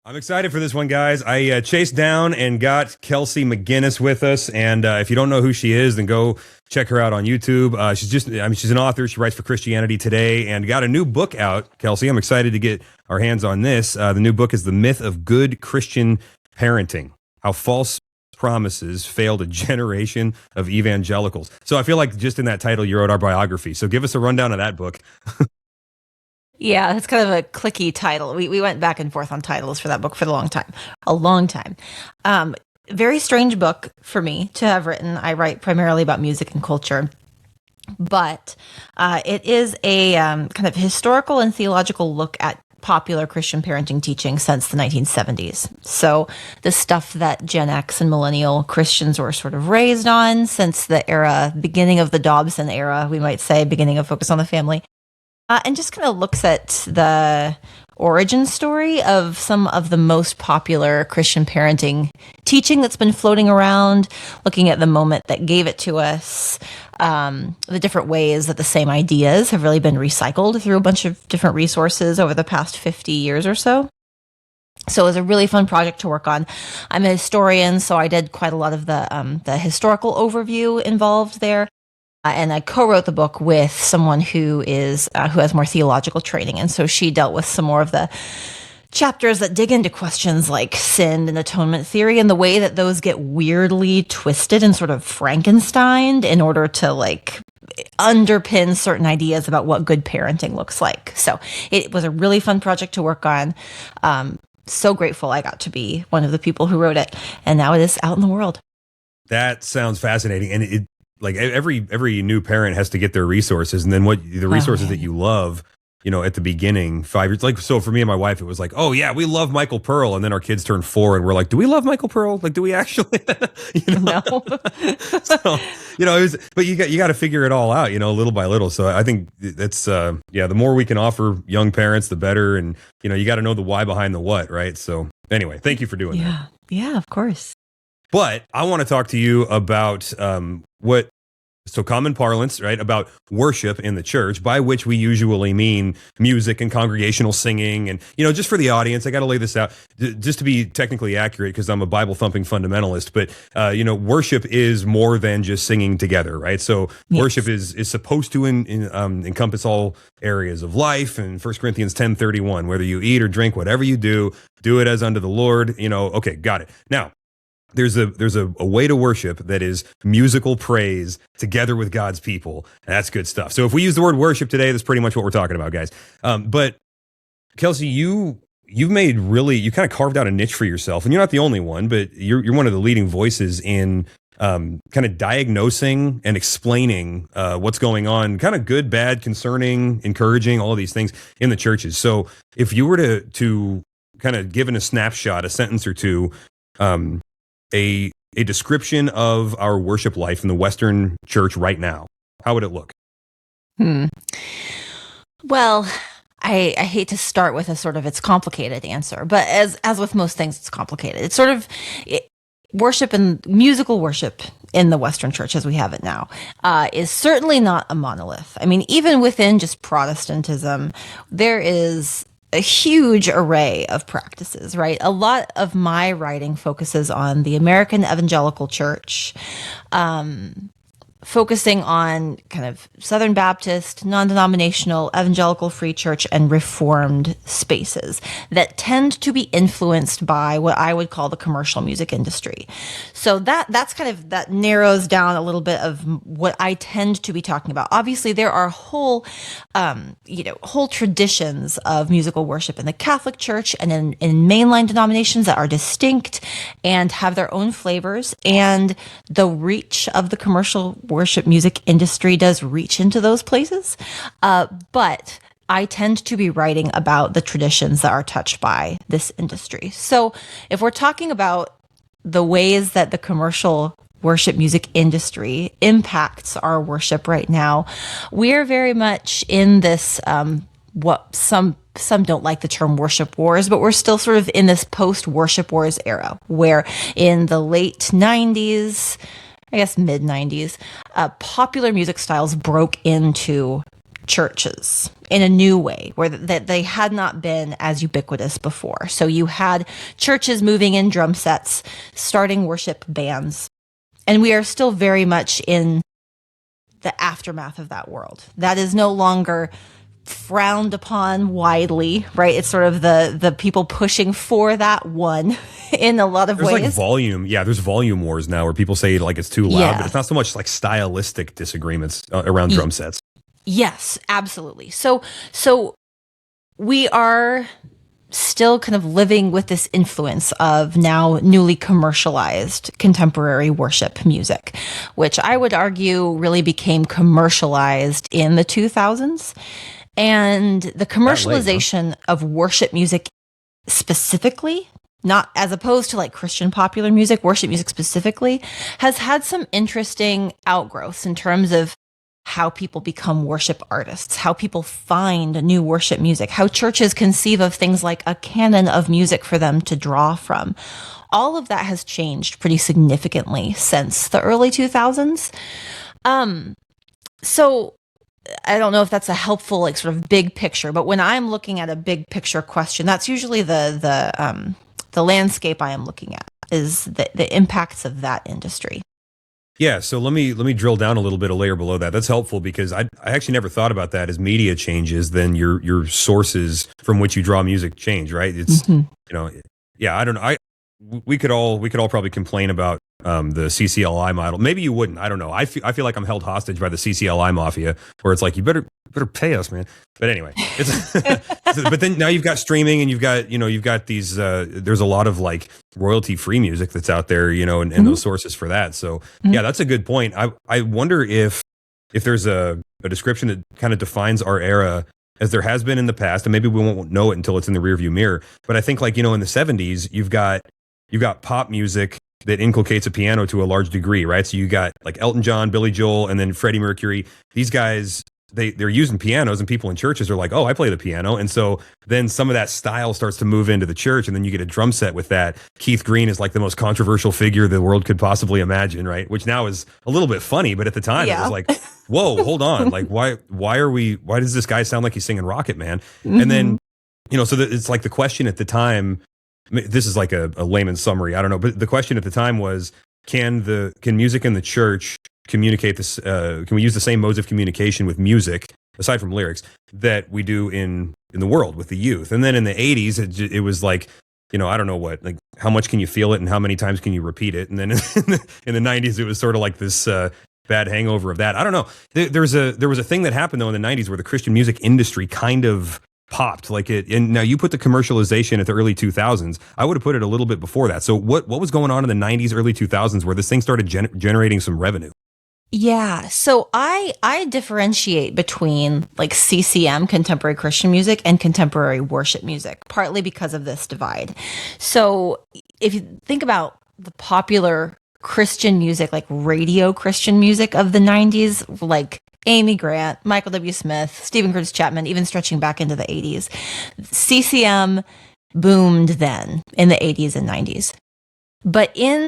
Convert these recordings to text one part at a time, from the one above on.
I'm excited for this one, guys. I chased down and got Kelsey McGinnis with us, and if you don't know who she is, then go check her out on YouTube. She's an author. She writes for Christianity Today, and got a new book out. Kelsey, I'm excited to get our hands on this. The new book is "The Myth of Good Christian Parenting: How False Promises Failed a Generation of Evangelicals." So I feel like just in that title, you wrote our biography. So give us a rundown of that book. Yeah, it's kind of a clicky title. We went back and forth on titles for that book for a long time. Very strange book for me to have written. I write primarily about music and culture, but it is a kind of historical and theological look at popular Christian parenting teaching since the 1970s. So the stuff that Gen X and millennial Christians were sort of raised on since the beginning of the Dobson era, we might say, beginning of Focus on the Family. And just kind of looks at the origin story of some of the most popular Christian parenting teaching that's been floating around, looking at the moment that gave it to us, the different ways that the same ideas have really been recycled through a bunch of different resources over the past 50 years or so. So it was a really fun project to work on. I'm a historian, so I did quite a lot of the historical overview involved there. And I co-wrote the book with someone who has more theological training. And so she dealt with some more of the chapters that dig into questions like sin and atonement theory and the way that those get weirdly twisted and sort of Frankensteined in order to underpin certain ideas about what good parenting looks like. So it was a really fun project to work on. So grateful I got to be one of the people who wrote it. And now it is out in the world. That sounds fascinating. And every new parent has to get their resources, and then the resources that you love, at the beginning, 5 years, so for me and my wife, it was like, oh yeah, we love Michael Pearl. And then our kids turned 4 and we're like, do we love Michael Pearl? Do we actually, No. So, but you got to figure it all out, little by little. So I think that's, the more we can offer young parents, the better. And, you got to know the why behind the what, right? So anyway, thank you for doing that. Yeah, of course. But I want to talk to you about common parlance, right, about worship in the church, by which we usually mean music and congregational singing. And, just for the audience, I got to lay this out just to be technically accurate because I'm a Bible thumping fundamentalist. But, worship is more than just singing together, right? So yes. Worship is supposed to encompass all areas of life. And 1 Corinthians 10:31, whether you eat or drink, whatever you do it as unto the Lord. Okay, got it. Now, there's a way to worship that is musical praise together with God's people. And that's good stuff. So if we use the word worship today, that's pretty much what we're talking about, guys. But Kelsey, you kind of carved out a niche for yourself, and you're not the only one, but you're one of the leading voices in kind of diagnosing and explaining what's going on, kind of good, bad, concerning, encouraging, all of these things in the churches. So if you were to kind of give in a snapshot, a sentence or two, a description of our worship life in the Western church right now, how would it look? Well, I hate to start with it's complicated answer, but as with most things, it's complicated. It's worship and musical worship in the Western church as we have it now is certainly not a monolith. I mean, even within just Protestantism, there is a huge array of practices, right? A lot of my writing focuses on the American evangelical church, focusing on kind of Southern Baptist, non-denominational, evangelical free church, and Reformed spaces that tend to be influenced by what I would call the commercial music industry. So that narrows down a little bit of what I tend to be talking about. Obviously, there are whole traditions of musical worship in the Catholic Church and in mainline denominations that are distinct and have their own flavors, and the reach of the commercial worship music industry does reach into those places. But I tend to be writing about the traditions that are touched by this industry. So if we're talking about the ways that the commercial worship music industry impacts our worship right now, we're very much in this, what some don't like the term worship wars, but we're still sort of in this post-worship wars era, where in the late 90s, I guess mid 90s, popular music styles broke into churches in a new way where that they had not been as ubiquitous before. So you had churches moving in drum sets, starting worship bands, and we are still very much in the aftermath of that world. That is no longer frowned upon widely, right? It's sort of the people pushing for that one in a lot of there's ways. Like volume. Yeah, there's volume wars now where people say like it's too loud, Yeah. but it's not so much like stylistic disagreements around drum sets. Yes, absolutely. So we are still kind of living with this influence of now newly commercialized contemporary worship music, which I would argue really became commercialized in the 2000s. And the commercialization of worship music specifically, not as opposed to like Christian popular music, worship music specifically, has had some interesting outgrowths in terms of how people become worship artists, how people find new worship music, how churches conceive of things like a canon of music for them to draw from. All of that has changed pretty significantly since the early 2000s. So I don't know if that's a helpful, like, sort of big picture, but when I'm looking at a big picture question, that's usually the landscape I am looking at, is the impacts of that industry. Yeah, so let me drill down a little bit, a layer below that. That's helpful because I actually never thought about that. As media changes, then your sources from which you draw music change, right? It's yeah, I don't know. We could all probably complain about the CCLI model. Maybe you wouldn't. I don't know. I feel like I'm held hostage by the CCLI mafia, where it's like you better pay us, man. But anyway, it's but then now you've got streaming and you've got these. There's a lot of like royalty free music that's out there, and those sources for that. So yeah, that's a good point. I wonder if there's a description that kind of defines our era, as there has been in the past, and maybe we won't know it until it's in the rearview mirror. But I think, like, in the 70s, you've got pop music that inculcates a piano to a large degree, right? So you got like Elton John, Billy Joel, and then Freddie Mercury. These guys, they're using pianos, and people in churches are like, oh, I play the piano. And so then some of that style starts to move into the church, and then you get a drum set with that. Keith Green is like the most controversial figure the world could possibly imagine, right? Which now is a little bit funny, but at the time it was like, whoa, hold on. Like, why does this guy sound like he's singing Rocket Man? And then, so it's like the question at the time, this is like a layman's summary, I don't know, but the question at the time was, can music in the church communicate this? Can we use the same modes of communication with music, aside from lyrics, that we do in the world with the youth? And then in the 80s, it was like, I don't know what, like, how much can you feel it and how many times can you repeat it? And then in the 90s, it was sort of like this bad hangover of that. I don't know. There was a thing that happened though in the 90s where the Christian music industry kind of popped, like it. And now you put the commercialization at the early 2000s. I would have put it a little bit before that. So what was going on in the 90s, early 2000s, where this thing started generating some revenue? Yeah, so I differentiate between like CCM, contemporary Christian music, and contemporary worship music, partly because of this divide. So if you think about the popular Christian music, like radio Christian music of the 90s, like Amy Grant, Michael W. Smith, Stephen Curtis Chapman, even stretching back into the 80s. CCM boomed then in the 80s and 90s. But in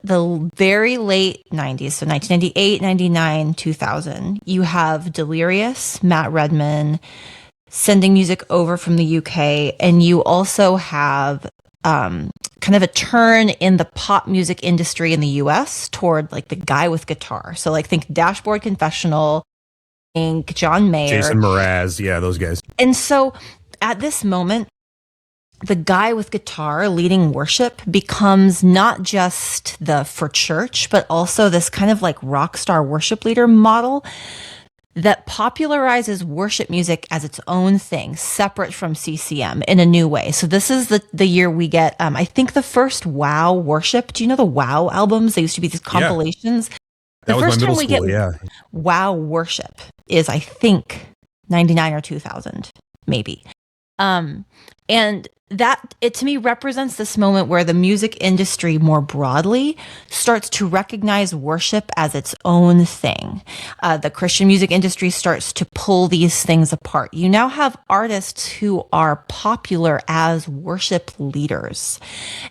the very late 90s, so 1998, 99, 2000, you have Delirious, Matt Redman, sending music over from the UK, and you also have kind of a turn in the pop music industry in the US toward like the guy with guitar. So like think Dashboard Confessional, think John Mayer, Jason Mraz, yeah, those guys. And so at this moment, the guy with guitar leading worship becomes not just the for church, but also this kind of like rock star worship leader model that popularizes worship music as its own thing, separate from CCM in a new way. So this is the year we get, I think, the first Wow worship. Do you know the Wow albums? They used to be these compilations. Yeah. That was first my middle time we school, get Wow worship is, I think, 99 or 2000, maybe. And that it to me represents this moment where the music industry more broadly starts to recognize worship as its own thing. The Christian music industry starts to pull these things apart. You now have artists who are popular as worship leaders.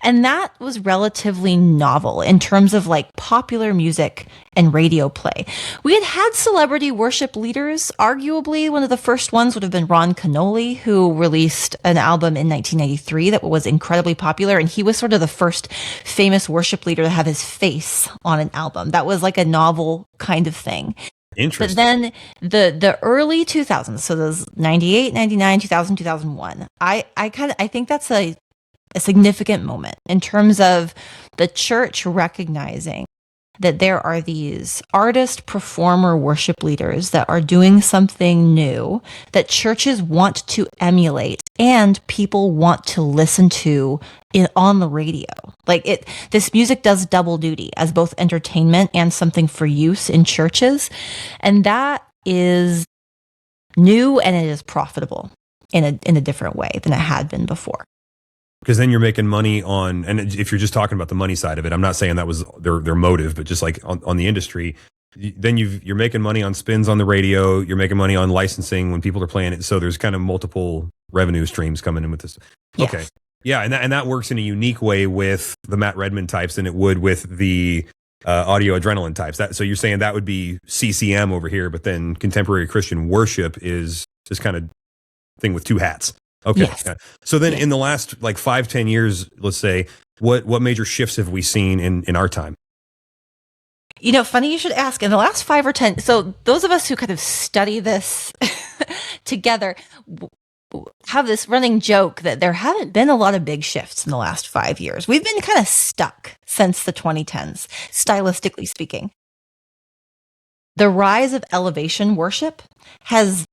And that was relatively novel in terms of like popular music and radio play. We had celebrity worship leaders. Arguably, one of the first ones would have been Ron Canoli, who released an album in 1993 that was incredibly popular. And he was sort of the first famous worship leader to have his face on an album. That was like a novel kind of thing. Interesting. But then the early 2000s, so those 98, 99, 2000, 2001, I think that's a significant moment in terms of the church recognizing that there are these artist, performer, worship leaders that are doing something new that churches want to emulate and people want to listen to on the radio. This music does double duty as both entertainment and something for use in churches. And that is new and it is profitable in a different way than it had been before. Because then you're making money on, and if you're just talking about the money side of it, I'm not saying that was their motive, but just like on the industry, then you're making money on spins on the radio, you're making money on licensing when people are playing it. So there's kind of multiple revenue streams coming in with this. Yes. Okay. Yeah. And that works in a unique way with the Matt Redman types than it would with the audio adrenaline types. So you're saying that would be CCM over here, but then contemporary Christian worship is just kind of thing with two hats. Okay. Yes. Yeah. So then in the last like 5-10 years, let's say, what major shifts have we seen in our time? Funny you should ask. In the last 5 or 10, so those of us who kind of study this together have this running joke that there haven't been a lot of big shifts in the last 5 years. We've been kind of stuck since the 2010s, stylistically speaking. The rise of elevation worship has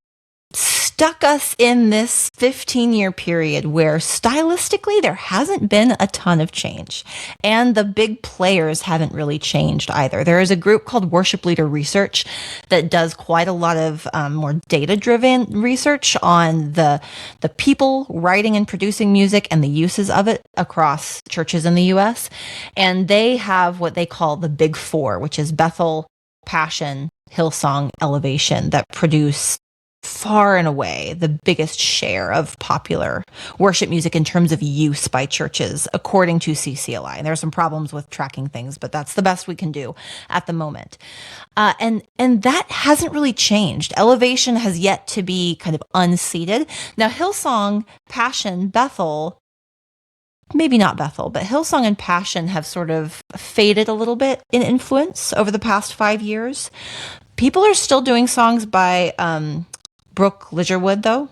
stuck us in this 15-year period where stylistically there hasn't been a ton of change. And the big players haven't really changed either. There is a group called Worship Leader Research that does quite a lot of more data-driven research on the people writing and producing music and the uses of it across churches in the U.S. And they have what they call the Big Four, which is Bethel, Passion, Hillsong, Elevation, that produce far and away the biggest share of popular worship music in terms of use by churches, according to CCLI. And there are some problems with tracking things, but that's the best we can do at the moment. And that hasn't really changed. Elevation has yet to be kind of unseated. Now, Hillsong, Passion, Bethel, maybe not Bethel, but Hillsong and Passion have sort of faded a little bit in influence over the past 5 years. People are still doing songs by Brooke Ligerwood, though.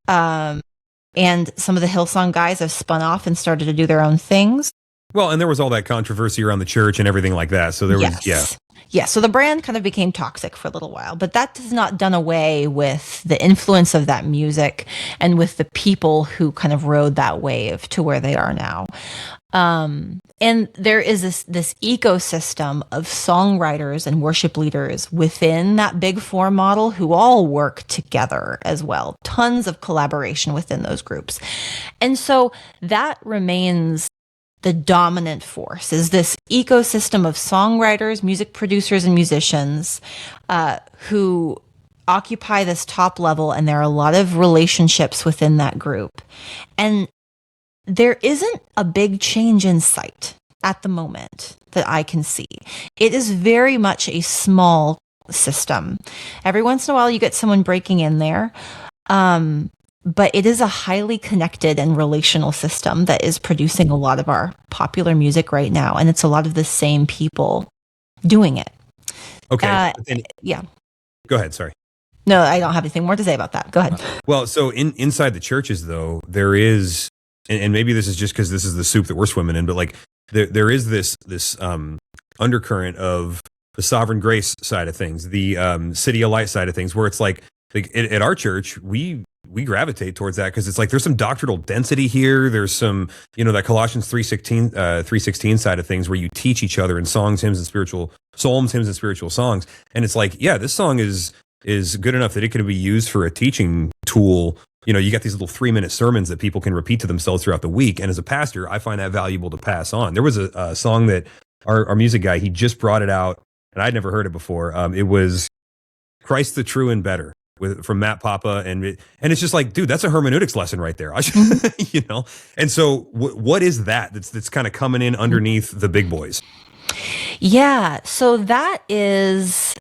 And some of the Hillsong guys have spun off and started to do their own things. Well, and there was all that controversy around the church and everything like that. So there was, yeah. Yeah, so the brand kind of became toxic for a little while, but that has not done away with the influence of that music and with the people who kind of rode that wave to where they are now. And there is this ecosystem of songwriters and worship leaders within that Big Four model who all work together as well. Tons of collaboration within those groups. And so that remains the dominant force, is this ecosystem of songwriters, music producers, and musicians who occupy this top level, and there are a lot of relationships within that group. And there isn't a big change in sight at the moment that I can see. It is very much a small system. Every once in a while you get someone breaking in there. But it is a highly connected and relational system that is producing a lot of our popular music right now. And it's a lot of the same people doing it. Okay. Yeah. Go ahead. Sorry. No, I don't have anything more to say about that. Go ahead. Well, so inside the churches, though, there is, and maybe this is just because this is the soup that we're swimming in, but like there is this undercurrent of the sovereign grace side of things, the City of Light side of things, where it's like at our church, we gravitate towards that because it's like there's some doctrinal density here. There's some, that Colossians 3:16 side of things where you teach each other in songs, hymns, and spiritual psalms, hymns, and spiritual songs. And it's like, yeah, this song is good enough that it can be used for a teaching tool you got these little 3-minute sermons that people can repeat to themselves throughout the week. And as a pastor, I find that valuable to pass on. There was a song that our music guy, he just brought it out, and I'd never heard it before. It was Christ the True and Better from Matt Papa. And it's just like, dude, that's a hermeneutics lesson right there. And so what is that's kind of coming in underneath the big boys? Yeah. So that is,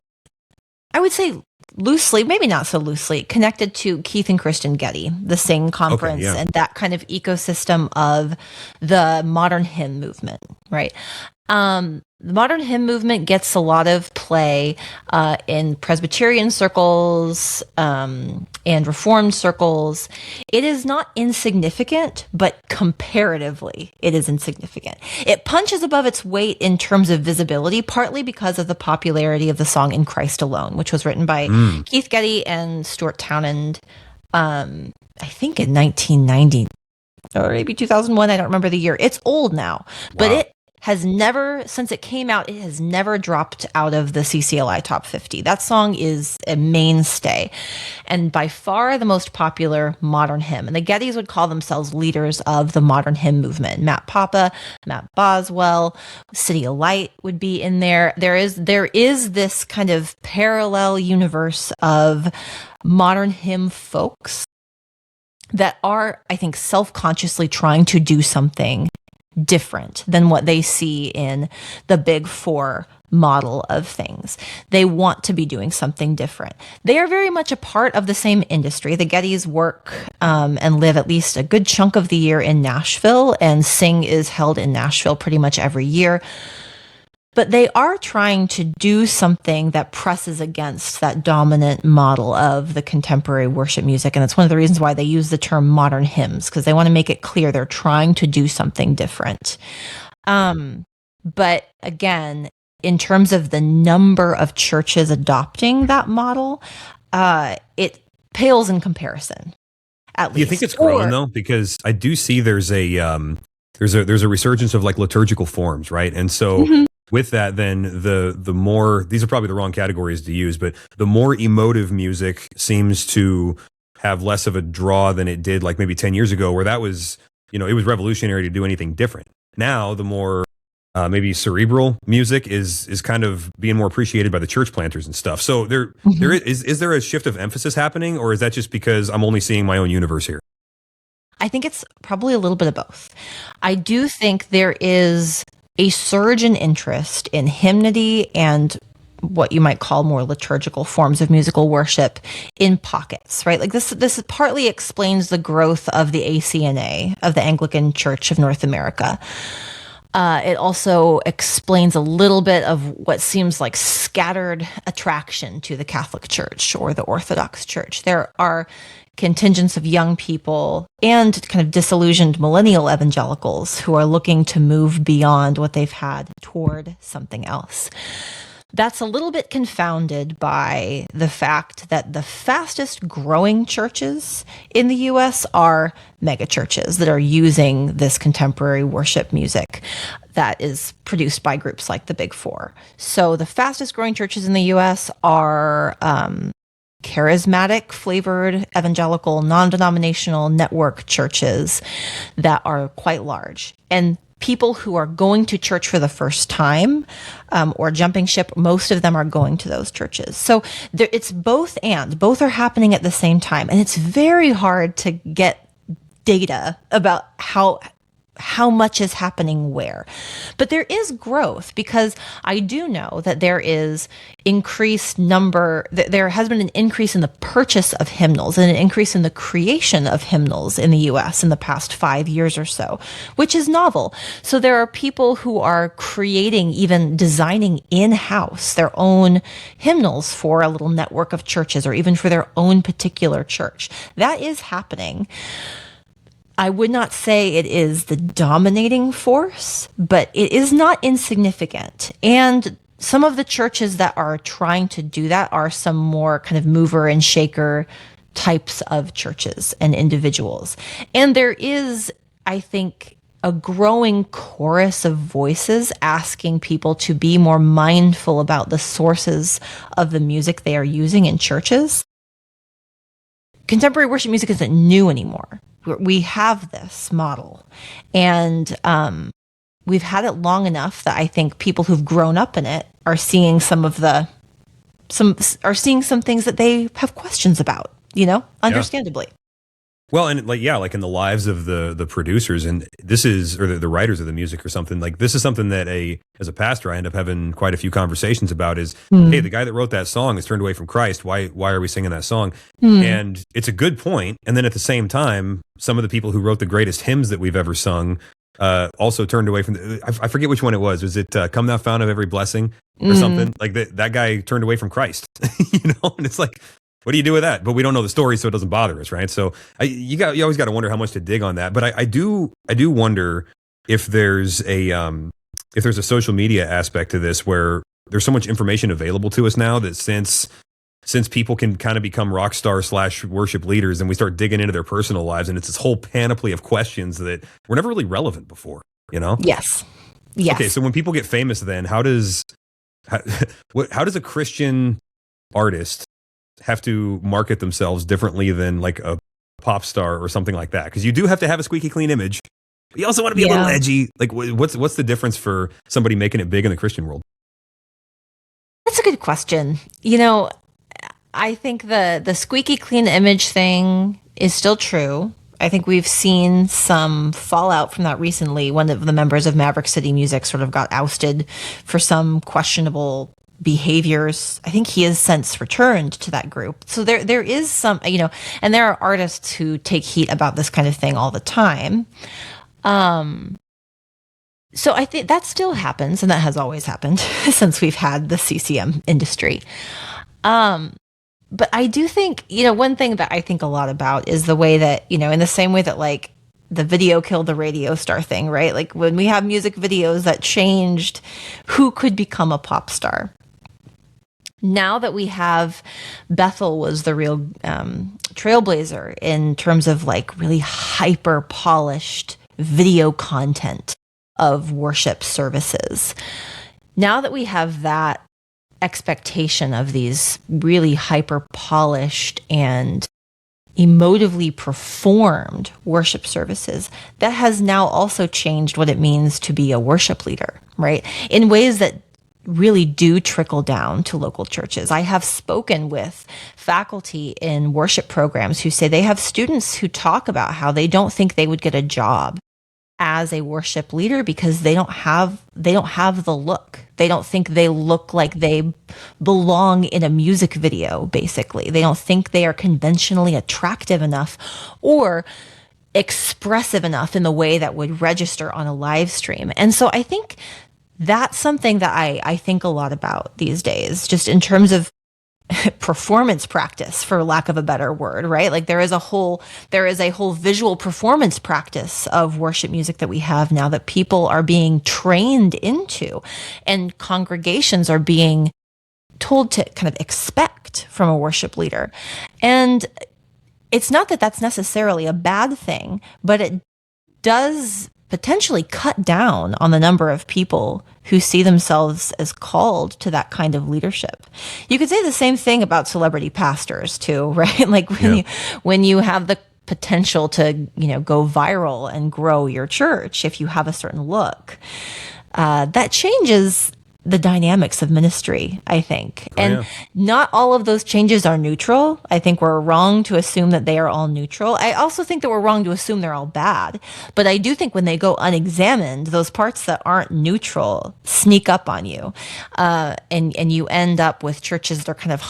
I would say, loosely, maybe not so loosely, connected to Keith and Kristen Getty, the Sing Conference, and that kind of ecosystem of the modern hymn movement, right? The modern hymn movement gets a lot of play in Presbyterian circles and Reformed circles. It is not insignificant, but comparatively, it is insignificant. It punches above its weight in terms of visibility, partly because of the popularity of the song In Christ Alone, which was written by Keith Getty and Stuart Townend, I think in 1990 or maybe 2001. I don't remember the year. It's old now, but it has never, since it came out, it has never dropped out of the CCLI Top 50. That song is a mainstay and by far the most popular modern hymn. And the Gettys would call themselves leaders of the modern hymn movement. Matt Papa, Matt Boswell, City of Light would be in there. There is this kind of parallel universe of modern hymn folks that are, I think, self-consciously trying to do something different than what they see in the big four model of things. They want to be doing something different. They are very much a part of the same industry. The Gettys work and live at least a good chunk of the year in Nashville, and Sing is held in Nashville pretty much every year. But they are trying to do something that presses against that dominant model of the contemporary worship music. And it's one of the reasons why they use the term modern hymns, because they want to make it clear they're trying to do something different. But again, in terms of the number of churches adopting that model, it pales in comparison, at least. Do you think it's growing, though? Because I do see there's a resurgence of like liturgical forms, right? And so with that, then the more, these are probably the wrong categories to use, but the more emotive music seems to have less of a draw than it did like maybe 10 years ago, where that was, it was revolutionary to do anything different. Now, the more maybe cerebral music is kind of being more appreciated by the church planters and stuff. So there is there a shift of emphasis happening, or is that just because I'm only seeing my own universe here? I think it's probably a little bit of both. I do think there is a surge in interest in hymnody and what you might call more liturgical forms of musical worship in pockets, right? Like this partly explains the growth of the ACNA, of the Anglican Church of North America. It also explains a little bit of what seems like scattered attraction to the Catholic Church or the Orthodox Church. There are contingents of young people and kind of disillusioned millennial evangelicals who are looking to move beyond what they've had toward something else. That's a little bit confounded by the fact that the fastest growing churches in the U.S. are mega churches that are using this contemporary worship music that is produced by groups like the Big Four. So the fastest growing churches in the U.S. are charismatic flavored evangelical non-denominational network churches that are quite large. And people who are going to church for the first time or jumping ship, most of them are going to those churches. So it's both are happening at the same time. And it's very hard to get data about how much is happening where. But there is growth, because I do know that there is there has been an increase in the purchase of hymnals and an increase in the creation of hymnals in the US in the past 5 years or so, which is novel. So there are people who are creating, even designing in-house their own hymnals for a little network of churches or even for their own particular church. That is happening. I would not say it is the dominating force, but it is not insignificant. And some of the churches that are trying to do that are some more kind of mover and shaker types of churches and individuals. And there is, I think, a growing chorus of voices asking people to be more mindful about the sources of the music they are using in churches. contemporary worship music isn't new anymore. We have this model, and we've had it long enough that I think people who've grown up in it are seeing some things that they have questions about, understandably. Well, and like in the lives of the producers, and this is, or the writers of the music or something, like this is something that as a pastor, I end up having quite a few conversations about is, hey, the guy that wrote that song is turned away from Christ. Why are we singing that song? And it's a good point. And then at the same time, some of the people who wrote the greatest hymns that we've ever sung also turned away from I forget which one it was. Was it Come Thou Fount of Every Blessing or something? Like that guy turned away from Christ, and it's like, what do you do with that? But we don't know the story, so it doesn't bother us, right? So you always got to wonder how much to dig on that. But I do wonder if there's a social media aspect to this where there's so much information available to us now that since people can kind of become rock star / worship leaders, and we start digging into their personal lives, and it's this whole panoply of questions that were never really relevant before, Yes. Okay, so when people get famous, then how does a Christian artist have to market themselves differently than like a pop star or something like that? Because you do have to have a squeaky clean image. But you also want to be a little edgy. Like, what's the difference for somebody making it big in the Christian world? That's a good question. I think the squeaky clean image thing is still true. I think we've seen some fallout from that recently. One of the members of Maverick City Music sort of got ousted for some questionable behaviors. I think he has since returned to that group. So there is some, and there are artists who take heat about this kind of thing all the time. So I think that still happens, and that has always happened since we've had the CCM industry. But I do think, one thing that I think a lot about is the way that, in the same way that like the video killed the radio star thing, right? Like when we have music videos that changed who could become a pop star. Now that we have, Bethel was the real trailblazer in terms of like really hyper polished video content of worship services. Now that we have that expectation of these really hyper polished and emotively performed worship services, that has now also changed what it means to be a worship leader, right? In ways that really do trickle down to local churches. I have spoken with faculty in worship programs who say they have students who talk about how they don't think they would get a job as a worship leader because they don't have the look. They don't think they look like they belong in a music video, basically. They don't think they are conventionally attractive enough or expressive enough in the way that would register on a live stream. And so I think that's something that I think a lot about these days, just in terms of performance practice, for lack of a better word, right? Like there is a whole visual performance practice of worship music that we have now that people are being trained into, and congregations are being told to kind of expect from a worship leader. And it's not that that's necessarily a bad thing, but it does potentially cut down on the number of people who see themselves as called to that kind of leadership. You could say the same thing about celebrity pastors too, right? Like when you have the potential to, go viral and grow your church, if you have a certain look, that changes the dynamics of ministry, I think. Not all of those changes are neutral. I think we're wrong to assume that they are all neutral. I also think that we're wrong to assume they're all bad. But I do think when they go unexamined, those parts that aren't neutral sneak up on you. And you end up with churches that are kind of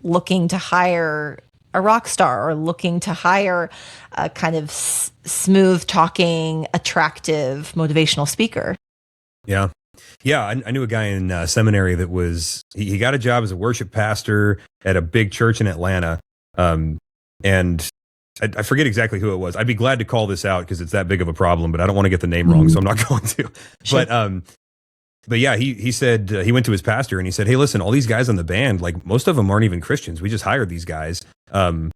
looking to hire a rock star, or looking to hire a kind of smooth talking, attractive, motivational speaker. Yeah. Yeah. I knew a guy in seminary that he got a job as a worship pastor at a big church in Atlanta. And I forget exactly who it was. I'd be glad to call this out because it's that big of a problem, but I don't want to get the name wrong, so I'm not going to. Sure. But yeah, he said, he went to his pastor and he said, hey, listen, all these guys on the band, like most of them aren't even Christians. We just hired these guys.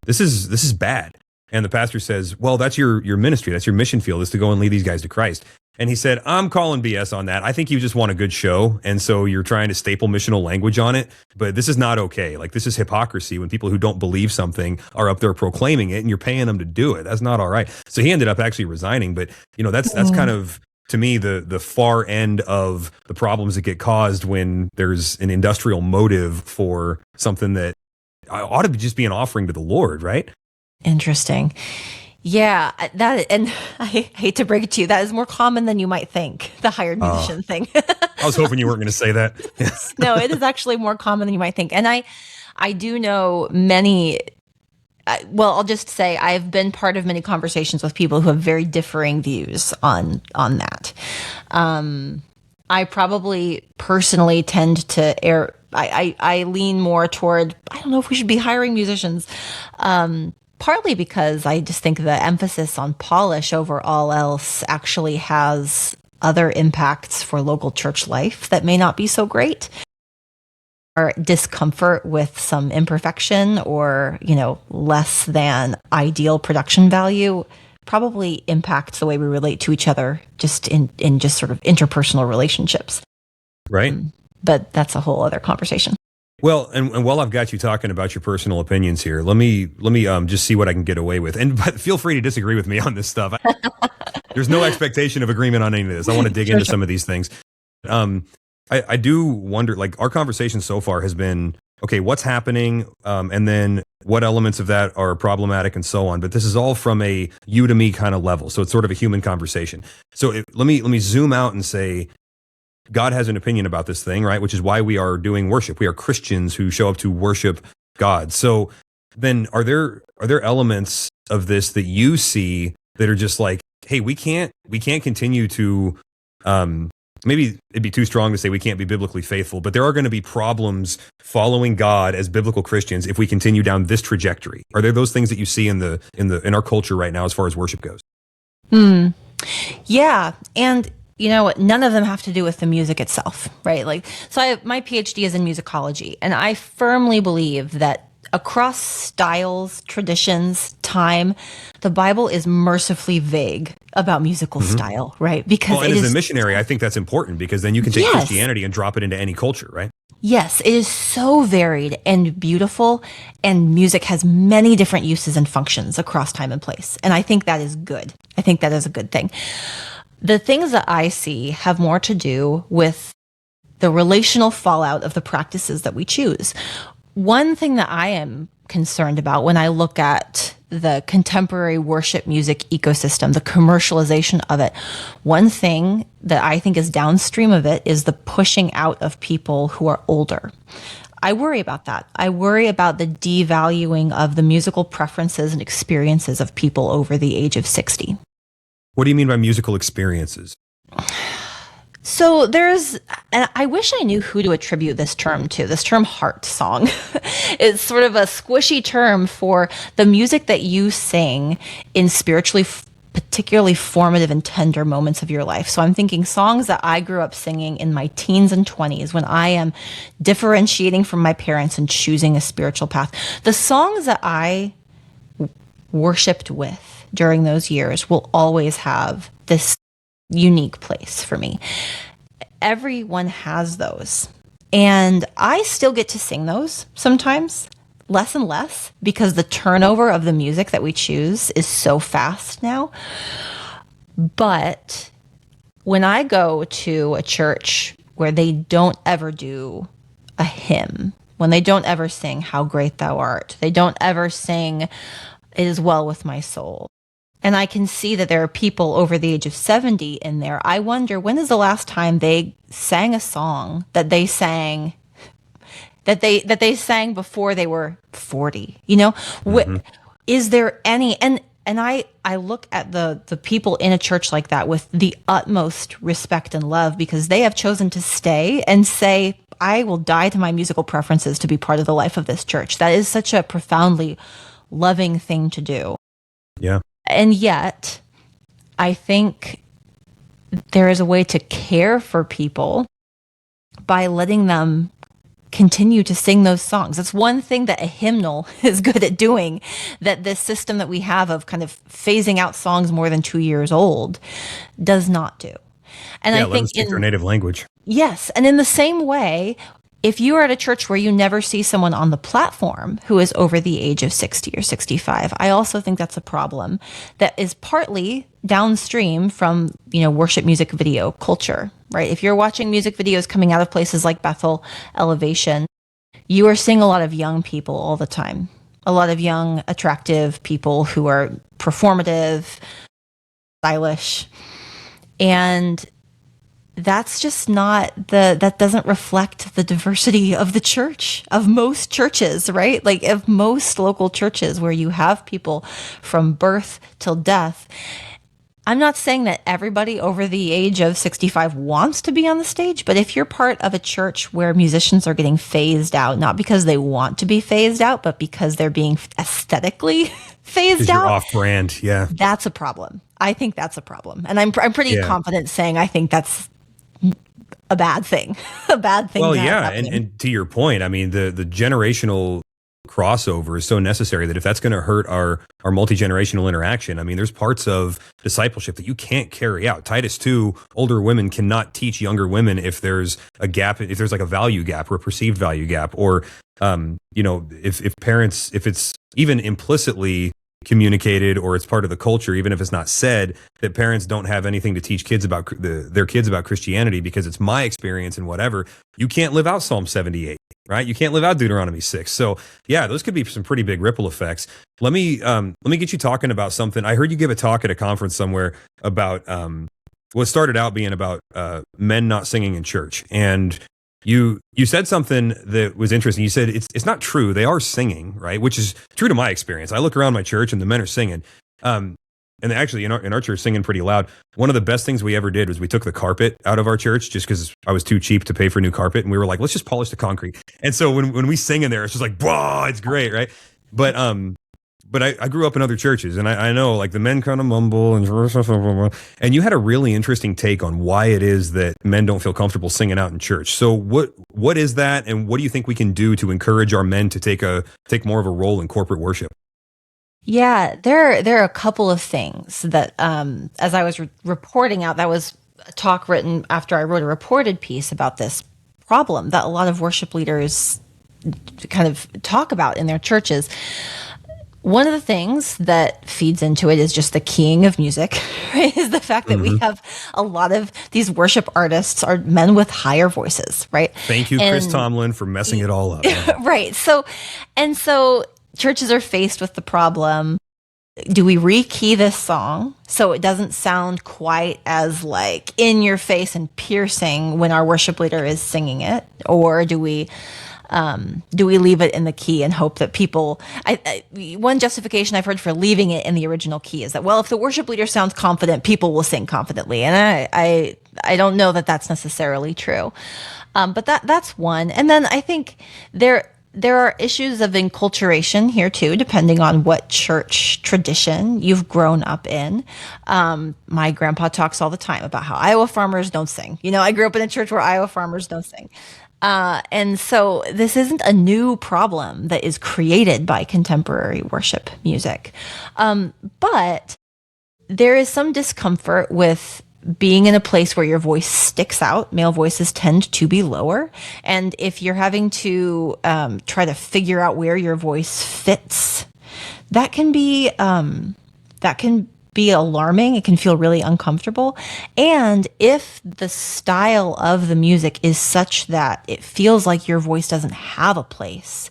This is bad. And the pastor says, well, that's your ministry. That's your mission field, is to go and lead these guys to Christ. And he said, I'm calling BS on that. I think you just want a good show. And so you're trying to staple missional language on it. But this is not okay. Like, this is hypocrisy when people who don't believe something are up there proclaiming it and you're paying them to do it. That's not all right. So he ended up actually resigning. But, that's kind of, to me, the far end of the problems that get caused when there's an industrial motive for something that ought to just be an offering to the Lord, right? Interesting. Yeah, and I hate to break it to you, that is more common than you might think, the hired musician thing. I was hoping you weren't going to say that. Yes. No, it is actually more common than you might think. And I do know many, I'll just say I've been part of many conversations with people who have very differing views on that. I probably personally tend to err. I lean more toward, I don't know if we should be hiring musicians. Partly because I just think the emphasis on polish over all else actually has other impacts for local church life that may not be so great. Or discomfort with some imperfection or, less than ideal production value probably impacts the way we relate to each other just in just sort of interpersonal relationships. Right. But that's a whole other conversation. Well, and while I've got you talking about your personal opinions here, let me just see what I can get away with. But feel free to disagree with me on this stuff. There's no expectation of agreement on any of this. I want to dig into some of these things. I do wonder, like, our conversation so far has been, okay, what's happening, and then what elements of that are problematic and so on. But this is all from a you to me kind of level. So it's sort of a human conversation. So let me zoom out and say, God has an opinion about this thing, right? Which is why we are doing worship. We are Christians who show up to worship God. So then are there elements of this that you see that are just like, hey, we can't continue to, maybe it'd be too strong to say we can't be biblically faithful, but there are going to be problems following God as biblical Christians if we continue down this trajectory. Are there those things that you see in our culture right now as far as worship goes? Yeah. And none of them have to do with the music itself, right? Like, so my PhD is in musicology, and I firmly believe that across styles, traditions, time, the Bible is mercifully vague about musical style, right? Because and as a missionary, I think that's important because then you can take Yes. Christianity and drop it into any culture, right? Yes, it is so varied and beautiful, and music has many different uses and functions across time and place. And I think that is good. I think that is a good thing. The things that I see have more to do with the relational fallout of the practices that we choose. One thing that I am concerned about when I look at the contemporary worship music ecosystem, the commercialization of it, one thing that I think is downstream of it is the pushing out of people who are older. I worry about that. I worry about the devaluing of the musical preferences and experiences of people over the age of 60. What do you mean by musical experiences? So and I wish I knew who to attribute this term to. This term heart song is sort of a squishy term for the music that you sing in spiritually particularly formative and tender moments of your life. So I'm thinking songs that I grew up singing in my teens and 20s when I am differentiating from my parents and choosing a spiritual path. The songs that I worshiped with during those years will always have this unique place for me. Everyone has those. And I still get to sing those sometimes, less and less, because the turnover of the music that we choose is so fast now. But when I go to a church where they don't ever do a hymn, when they don't ever sing How Great Thou Art, they don't ever sing It Is Well With My Soul, and I can see that there are people over the age of 70 in there, I wonder, when is the last time they sang a song that they sang before they were 40? Is there any, and I look at the people in a church like that with the utmost respect and love, because they have chosen to stay and say, I will die to my musical preferences to be part of the life of this church. That is such a profoundly loving thing to do. Yeah. And yet, I think there is a way to care for people by letting them continue to sing those songs. That's one thing that a hymnal is good at doing, that this system that we have of kind of phasing out songs more than 2 years old does not do. And Yeah, I let them think speak their native language. yes, and in the same way, if you are at a church where you never see someone on the platform who is over the age of 60 or 65, I also think that's a problem that is partly downstream from, worship music video culture, right? If you're watching music videos coming out of places like Bethel, Elevation, you are seeing a lot of young people all the time. A lot of young, attractive people who are performative, stylish, and that's just not that doesn't reflect the diversity of the church, of most churches, right? Like of most local churches where you have people from birth till death. I'm not saying that everybody over the age of 65 wants to be on the stage, but if you're part of a church where musicians are getting phased out, not because they want to be phased out, but because they're being aesthetically phased out, You're off brand. Yeah. that's a problem. I think that's a problem. And I'm pretty confident saying I think that's a bad thing. A bad thing. Well, yeah, and to your point, I mean, the generational crossover is so necessary that if that's going to hurt our multi-generational interaction, I mean, there's parts of discipleship that you can't carry out. Titus 2, older women cannot teach younger women if there's a gap, if there's like a value gap or a perceived value gap, or if parents, if it's even implicitly communicated or it's part of the culture, even if it's not said, that parents don't have anything to teach kids about their kids about Christianity because it's my experience and whatever. You can't live out Psalm 78, right? You can't live out Deuteronomy 6. So yeah, those could be some pretty big ripple effects. Let me get you talking about something. I heard you give a talk at a conference somewhere about what started out being about men not singing in church, and you said something that was interesting. You said it's not true. They are singing, right? Which is true to my experience. I look around my church and the men are singing. And actually in our church, singing pretty loud. One of the best things we ever did was we took the carpet out of our church just because I was too cheap to pay for new carpet. And we were like, let's just polish the concrete. And so when we sing in there, it's just like, whoa, it's great, right? But I grew up in other churches, and I know like the men kind of mumble and you had a really interesting take on why it is that men don't feel comfortable singing out in church. So what is that, and what do you think we can do to encourage our men to take more of a role in corporate worship? Yeah, there are a couple of things that, as I was reporting out, that was a talk written after I wrote a reported piece about this problem that a lot of worship leaders kind of talk about in their churches. One of the things that feeds into it is just the keying of music, right? Is the fact that we have a lot of these worship artists are men with higher voices, right? Thank you, Chris Tomlin, for messing it all up. Right. So churches are faced with the problem. Do we rekey this song so it doesn't sound quite as like in your face and piercing when our worship leader is singing it? Or do we leave it in the key and hope that people, one justification I've heard for leaving it in the original key is that, well, if the worship leader sounds confident, people will sing confidently. And I don't know that that's necessarily true. But that's one. And then I think there are issues of enculturation here too, depending on what church tradition you've grown up in. My grandpa talks all the time about how Iowa farmers don't sing. I grew up in a church where Iowa farmers don't sing. And so this isn't a new problem that is created by contemporary worship music. But there is some discomfort with being in a place where your voice sticks out. Male voices tend to be lower. And if you're having to try to figure out where your voice fits, that can be alarming. It can feel really uncomfortable. And if the style of the music is such that it feels like your voice doesn't have a place,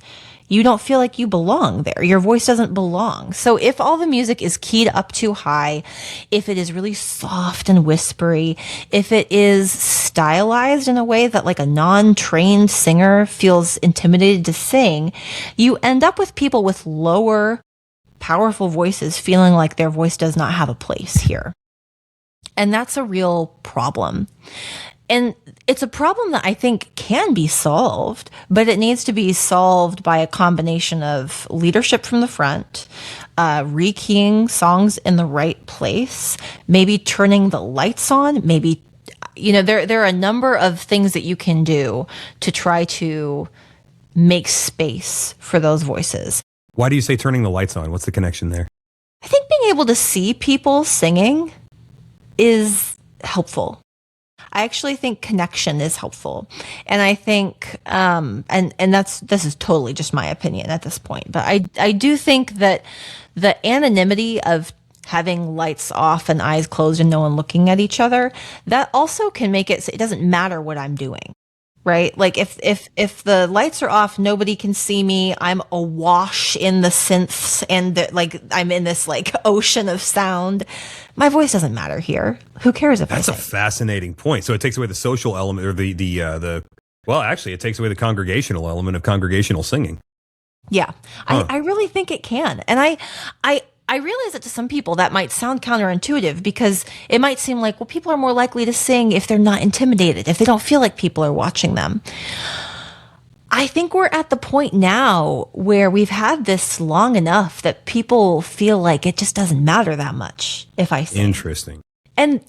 you don't feel like you belong there. Your voice doesn't belong. So if all the music is keyed up too high, if it is really soft and whispery, if it is stylized in a way that like a non-trained singer feels intimidated to sing, you end up with people with lower, powerful voices feeling like their voice does not have a place here. And that's a real problem. And it's a problem that I think can be solved, but it needs to be solved by a combination of leadership from the front, rekeying songs in the right place, maybe turning the lights on, maybe, there are a number of things that you can do to try to make space for those voices. Why do you say turning the lights on? What's the connection there? I think being able to see people singing is helpful. I actually think connection is helpful. And I think, this is totally just my opinion at this point, but I do think that the anonymity of having lights off and eyes closed and no one looking at each other, that also can make it so it doesn't matter what I'm doing. Right? Like if the lights are off, nobody can see me. I'm awash in the synths and I'm in this like ocean of sound. My voice doesn't matter here. Who cares if That's a fascinating point. So it takes away the social element or well, actually it takes away the congregational element of congregational singing. Yeah. Huh. I really think it can. And I realize that to some people that might sound counterintuitive because it might seem like, well, people are more likely to sing if they're not intimidated, if they don't feel like people are watching them. I think we're at the point now where we've had this long enough that people feel like it just doesn't matter that much if I sing. Interesting. And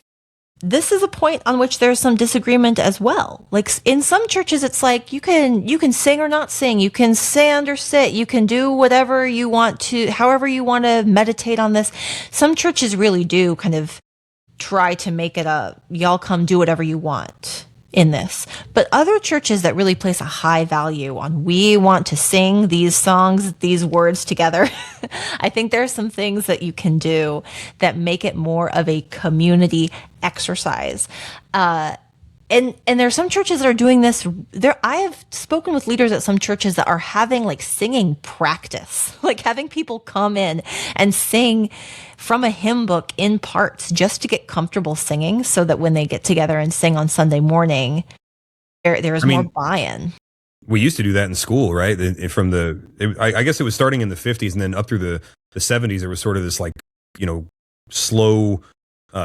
this is a point on which there's some disagreement as well. Like in some churches, it's like you can sing or not sing. You can stand or sit. You can do whatever you want to, however you want to meditate on this. Some churches really do kind of try to make it y'all come do whatever you want in this. But other churches that really place a high value on we want to sing these songs, these words together. I think there are some things that you can do that make it more of a community exercise. And there are some churches that are doing this. I have spoken with leaders at some churches that are having like singing practice, like having people come in and sing from a hymn book in parts just to get comfortable singing so that when they get together and sing on Sunday morning, there is more buy-in. We used to do that in school, right? I guess it was starting in the 50s and then up through the 70s, there was sort of this like, slow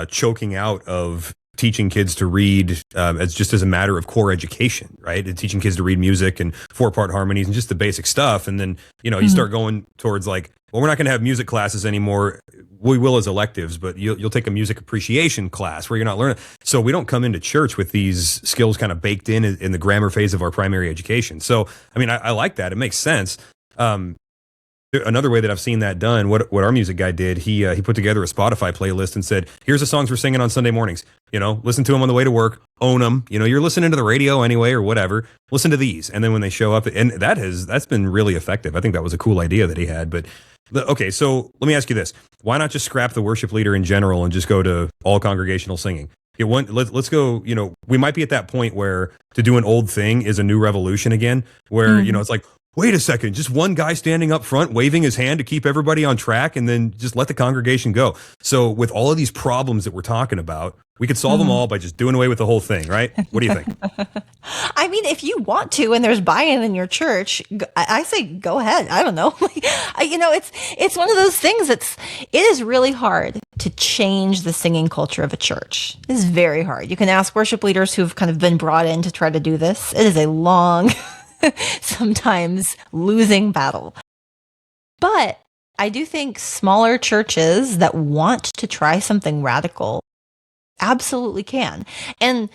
choking out of teaching kids to read as a matter of core education, right? And teaching kids to read music and 4-part harmonies and just the basic stuff. And then, you start going towards like, well, we're not going to have music classes anymore. We will as electives, but you'll take a music appreciation class where you're not learning. So we don't come into church with these skills kind of baked in the grammar phase of our primary education. So, I mean, I like that. It makes sense. Another way that I've seen that done, what our music guy did, he put together a Spotify playlist and said, here's the songs we're singing on Sunday mornings. Listen to them on the way to work, own them. You're listening to the radio anyway or whatever. Listen to these. And then when they show up, and that's been really effective. I think that was a cool idea that he had. But okay, so let me ask you this. Why not just scrap the worship leader in general and just go to all congregational singing? Let's go, we might be at that point where to do an old thing is a new revolution again, where, it's like, wait a second, just one guy standing up front, waving his hand to keep everybody on track and then just let the congregation go. So with all of these problems that we're talking about, we could solve them all by just doing away with the whole thing, right? What do you think? I mean, if you want to, and there's buy-in in your church, I say go ahead. I don't know. It's one of those things it is really hard to change the singing culture of a church. It is very hard. You can ask worship leaders who've kind of been brought in to try to do this. It is a long sometimes losing battle. But I do think smaller churches that want to try something radical absolutely can. And,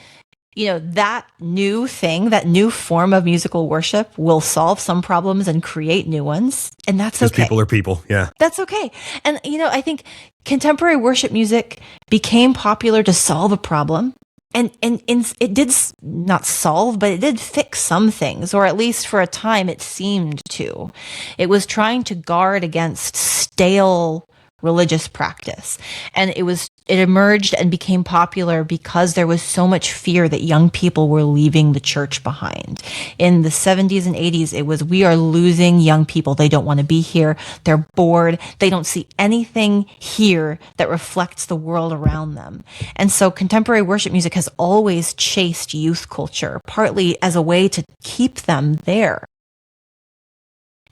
that new thing, that new form of musical worship will solve some problems and create new ones. And that's okay. Because people are people. Yeah. That's okay. And, I think contemporary worship music became popular to solve a problem. And it did not solve, but it did fix some things, or at least for a time it seemed to. It was trying to guard against stale religious practice. And it emerged and became popular because there was so much fear that young people were leaving the church behind. In the 70s and 80s, it was, we are losing young people. They don't want to be here. They're bored. They don't see anything here that reflects the world around them. And so contemporary worship music has always chased youth culture, partly as a way to keep them there.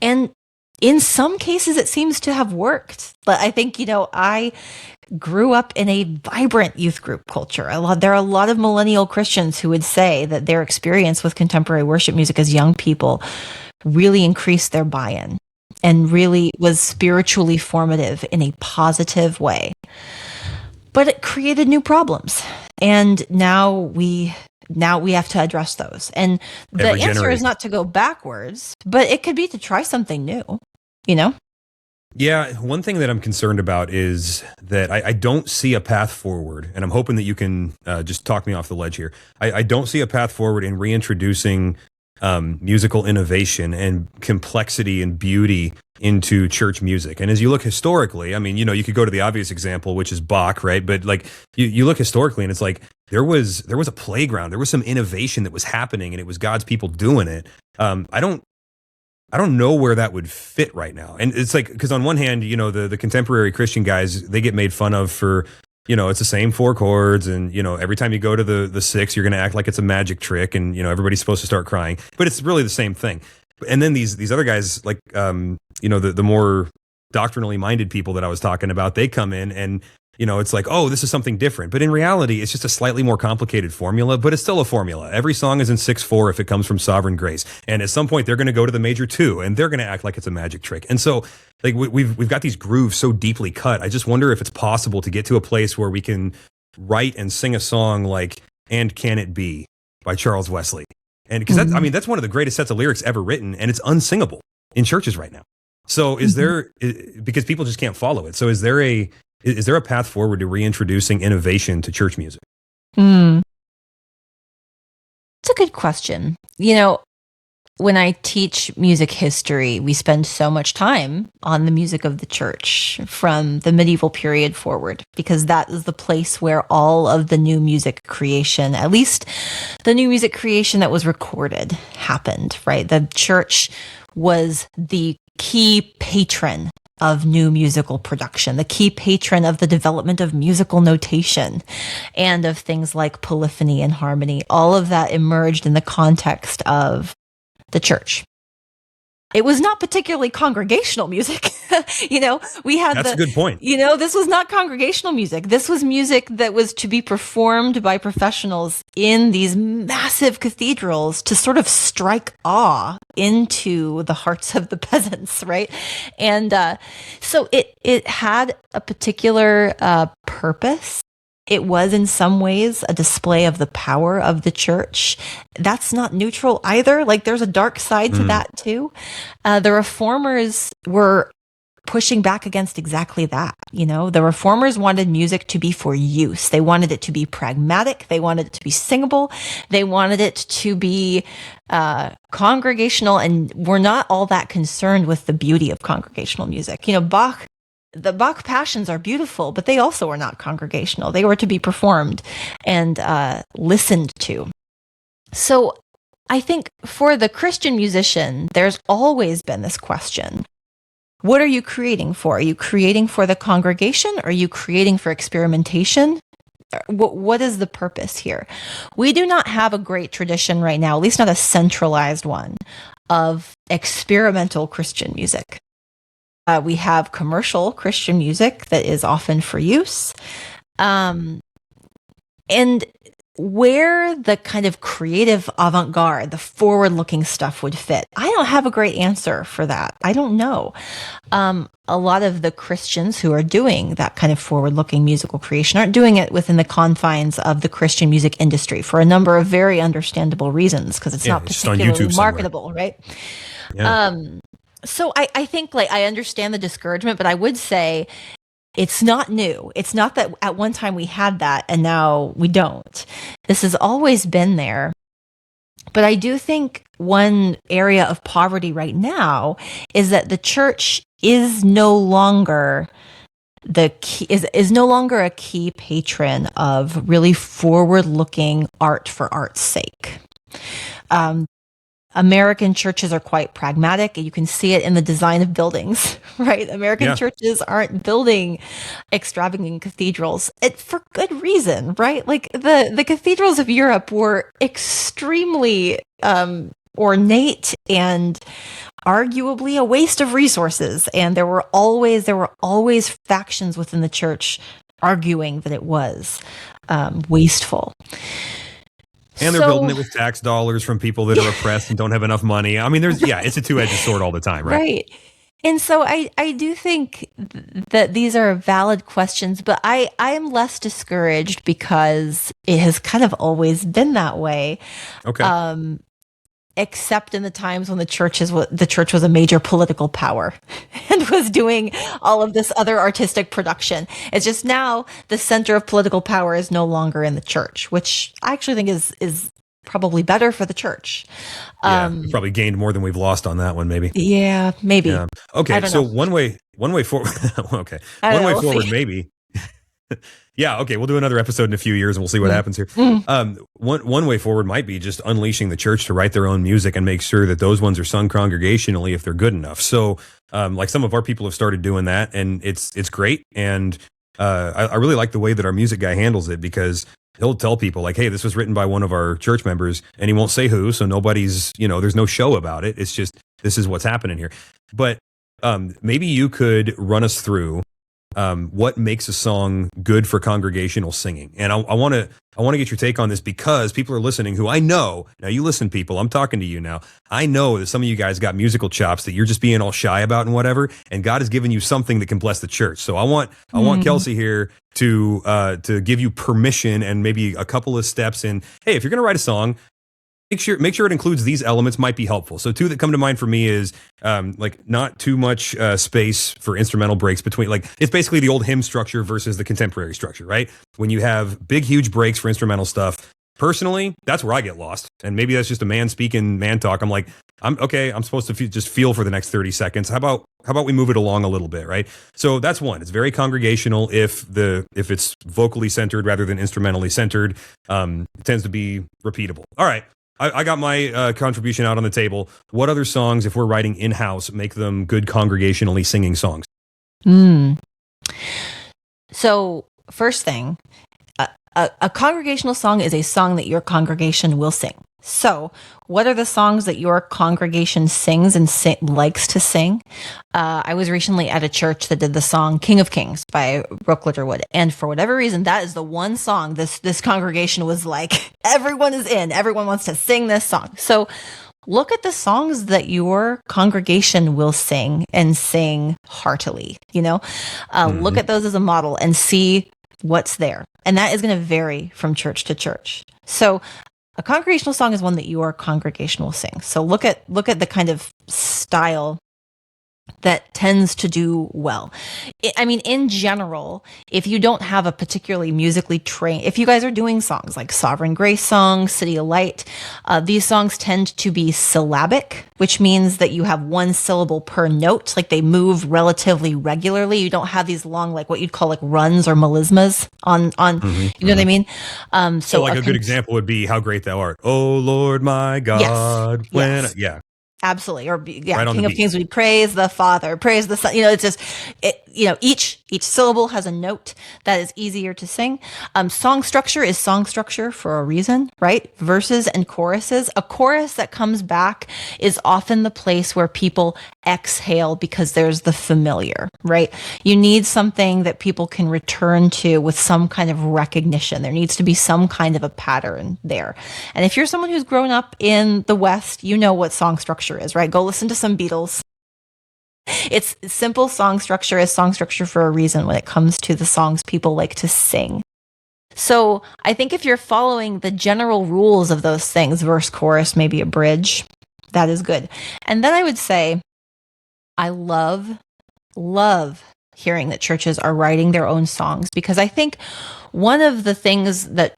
And in some cases, it seems to have worked. But I think, I grew up in a vibrant youth group culture. There are a lot of millennial Christians who would say that their experience with contemporary worship music as young people really increased their buy-in and really was spiritually formative in a positive way. But it created new problems. And now we now we have to address those. And the Every answer is generation. not to go backwards, but it could be to try something new, you know? Yeah, one thing that I'm concerned about is that I don't see a path forward, and I'm hoping that you can just talk me off the ledge here. I don't see a path forward in reintroducing musical innovation and complexity and beauty into church music. And as you look historically, I mean, you know, you could go to the obvious example, which is Bach, right? But like you look historically, and it's like there was a playground, there was some innovation that was happening, and it was God's people doing it. I don't know where that would fit right now. And it's like, because on one hand, you know, the contemporary Christian guys, they get made fun of for, you know, it's the same four chords. And, you know, every time you go to the six, you're going to act like it's a magic trick. And, you know, everybody's supposed to start crying. But it's really the same thing. And then these other guys, like, you know, the more doctrinally minded people that I was talking about, they come in and, you know, it's like, oh, this is something different. But in reality, it's just a slightly more complicated formula, but it's still a formula. Every song is in 6/4 if it comes from Sovereign Grace. And at some point, they're going to go to the major 2, and they're going to act like it's a magic trick. And so, like, we've got these grooves so deeply cut. I just wonder if it's possible to get to a place where we can write and sing a song like "And Can It Be" by Charles Wesley. And because that's, I mean, that's one of the greatest sets of lyrics ever written, and it's unsingable in churches right now. So is there, because people just can't follow it. So is there a path forward to reintroducing innovation to church music? It's a good question. You know, when I teach music history, we spend so much time on the music of the church from the medieval period forward, because that is the place where all of the new music creation, at least the new music creation that was recorded, happened, right? The church was the key patron of new musical production, the key patron of the development of musical notation and of things like polyphony and harmony. All of that emerged in the context of the church. It was not particularly congregational music. You know, we had That's a good point. You know, this was not congregational music. This was music that was to be performed by professionals in these massive cathedrals to sort of strike awe into the hearts of the peasants, right? And so it had a particular purpose. It was in some ways a display of the power of the church. That's not neutral either. Like, there's a dark side to that too. The reformers were pushing back against exactly that. You know, the reformers wanted music to be for use. They wanted it to be pragmatic. They wanted it to be singable. They wanted it to be congregational, and were not all that concerned with the beauty of congregational music. You know, the Bach passions are beautiful, but they also are not congregational. They were to be performed and listened to. So I think for the Christian musician, there's always been this question. What are you creating for? Are you creating for the congregation? Or are you creating for experimentation? What is the purpose here? We do not have a great tradition right now, at least not a centralized one, of experimental Christian music. We have commercial Christian music that is often for use. And where the kind of creative avant-garde, the forward-looking stuff would fit, I don't have a great answer for that. I don't know. A lot of the Christians who are doing that kind of forward-looking musical creation aren't doing it within the confines of the Christian music industry for a number of very understandable reasons, because it's not particularly marketable, right? Yeah. So I think, like, I understand the discouragement, but I would say it's not new. It's not that at one time we had that and now we don't. This has always been there. But I do think one area of poverty right now is that the church is no longer is no longer a key patron of really forward-looking art for art's sake. American churches are quite pragmatic. You can see it in the design of buildings, right? American churches aren't building extravagant cathedrals for good reason, right? Like the cathedrals of Europe were extremely ornate and arguably a waste of resources. And there were always factions within the church arguing that it was wasteful. And they're building it with tax dollars from people that are oppressed and don't have enough money. I mean, it's a two-edged sword all the time, right? Right. And so I do think that these are valid questions, but I am less discouraged because it has kind of always been that way. Okay. Except in the times when the church was a major political power and was doing all of this other artistic production. It's just now the center of political power is no longer in the church, which I actually think is probably better for the church. Yeah, we probably gained more than we've lost on that one, maybe. Yeah, maybe. Yeah. Okay, so know. one way forward. Okay, We'll forward, see. maybe. Yeah. Okay, we'll do another episode in a few years, and we'll see what happens here. One way forward might be just unleashing the church to write their own music and make sure that those ones are sung congregationally if they're good enough. So, like some of our people have started doing that, and it's great. And I really like the way that our music guy handles it, because he'll tell people like, hey, this was written by one of our church members, and he won't say who, so nobody's, there's no show about it. It's just, this is what's happening here. But maybe you could run us through what makes a song good for congregational singing. And I want to get your take on this, because people are listening who I know, now you listen, people, I'm talking to you now. I know that some of you guys got musical chops that you're just being all shy about and whatever, and God has given you something that can bless the church. So I want Kelsey here to give you permission and maybe a couple of steps in, hey, if you're going to write a song, make sure it includes these elements, might be helpful. So two that come to mind for me is like not too much space for instrumental breaks between, like it's basically the old hymn structure versus the contemporary structure, right? When you have big, huge breaks for instrumental stuff, personally, that's where I get lost. And maybe that's just a man speaking man talk. I'm like, I'm supposed to just feel for the next 30 seconds. How about we move it along a little bit, right? So that's one. It's very congregational if it's vocally centered rather than instrumentally centered. It tends to be repeatable. All right. I got my contribution out on the table. What other songs, if we're writing in-house, make them good congregationally singing songs? So first thing, a congregational song is a song that your congregation will sing. So what are the songs that your congregation sings and likes to sing? I was recently at a church that did the song King of Kings by Brooke Littlewood. And for whatever reason, that is the one song this congregation was like, everyone is in. Everyone wants to sing this song. So look at the songs that your congregation will sing and sing heartily. Look at those as a model and see what's there. And that is going to vary from church to church. So a congregational song is one that your congregation will sing. So look at the kind of style that tends to do well. In general, if you don't have a particularly musically trained, if you guys are doing songs like Sovereign Grace songs, City of Light, these songs tend to be syllabic, which means that you have one syllable per note, like they move relatively regularly. You don't have these long, like what you'd call like runs or melismas on you know what I mean? So like a good example would be How Great Thou Art. Oh Lord, my God. Yes. Yeah. Absolutely. Or right King of Kings, we praise the Father, praise the Son. It's just, each syllable has a note that is easier to sing. Song structure is song structure for a reason, right? Verses and choruses. A chorus that comes back is often the place where people exhale because there's the familiar, right? You need something that people can return to with some kind of recognition. There needs to be some kind of a pattern there. And if you're someone who's grown up in the West, you know what song structure is, right? Go listen to some Beatles. It's simple song structure is song structure for a reason when it comes to the songs people like to sing. So I think if you're following the general rules of those things, verse, chorus, maybe a bridge, that is good. And then I would say, I love hearing that churches are writing their own songs, because I think one of the things that